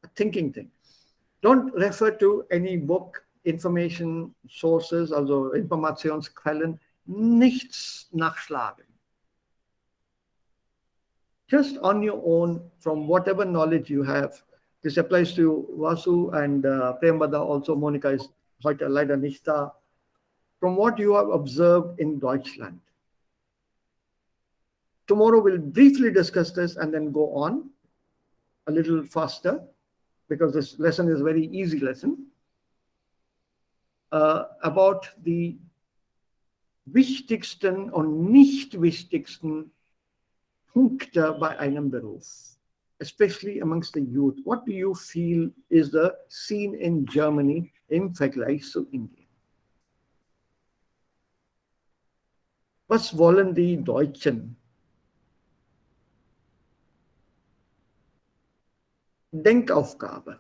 a thinking thing. Don't refer to any book, information sources, also Informationsquellen, nichts nachschlagen. Just on your own, from whatever knowledge you have. This applies to Vasu and Prembada, also Monika is heute leider nicht da. From what you have observed in Deutschland. Tomorrow we'll briefly discuss this and then go on a little faster, because this lesson is a very easy lesson, about the wichtigsten und nicht wichtigsten Punkte bei einem Beruf. Especially amongst the youth. What do you feel is the scene in Germany im Vergleich zu Indien? Was wollen die Deutschen? Denkaufgabe.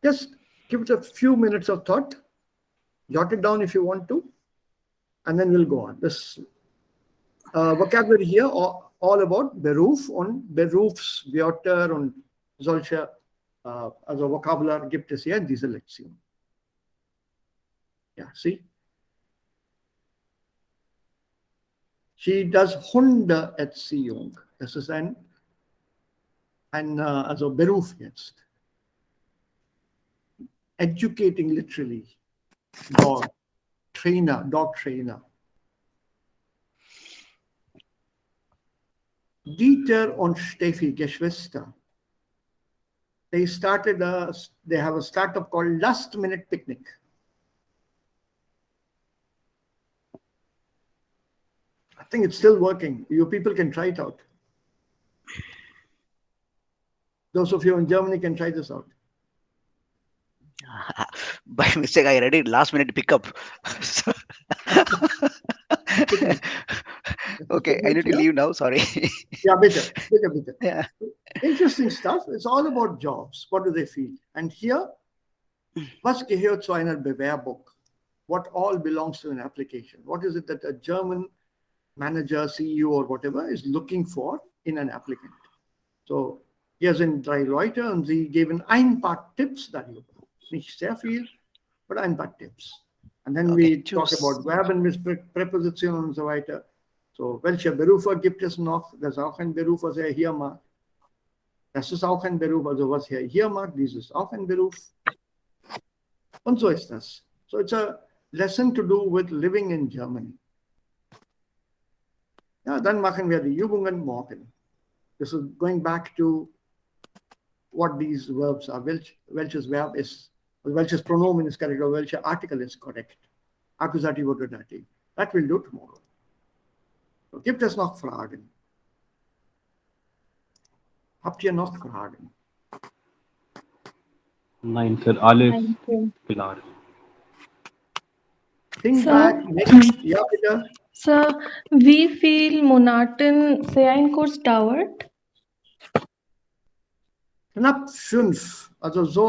Just give it a few minutes of thought. Jot it down if you want to. And then we'll go on. This vocabulary here, all about Beruf und Berufswörter und solche, also Vokabular gibt es hier in dieser Lektion. Ja, see? She does Hundeerziehung. Das ist ein also Beruf jetzt. Educating literally dog, Trainer, dog trainer. Dieter und Steffi, Geschwister. They have a startup called Last Minute Picnic. I think it's still working. You people can try it out. Those of you in Germany can try this out. By mistake, I read it last minute pickup. Okay, I need to leave now. Sorry. Yeah, bitte. Yeah. Interesting stuff. It's all about jobs. What do they feel? And here, was gehört zu einer Bewerbung? What all belongs to an application? What is it that a German manager, CEO, or whatever is looking for in an applicant? So, hier sind 3 Leute und sie geben ein paar Tipps darüber. Nicht sehr viel, but ein paar Tipps. And then we talk about Verben mit Präpositionen und so weiter. So, welche Berufe gibt es noch? Das ist auch ein Beruf, was er hier macht. Das ist auch ein Beruf, also was er hier macht, dies ist auch ein Beruf. Und so ist das. So it's a lesson to do with living in Germany. Ja, dann machen wir die Übungen morgen. This is going back to what these verbs are, welches Verb ist, welches Pronomen ist correct, oder welcher Artikel ist korrekt. Accusativ oder Dativ. That we'll do tomorrow. So, gibt es noch Fragen? Habt ihr noch Fragen? Nein, Sir, alles klar. Think back, next, ja bitte. Sir, wie viel Monaten sei ein Kurs dauert? Knapp 5, also so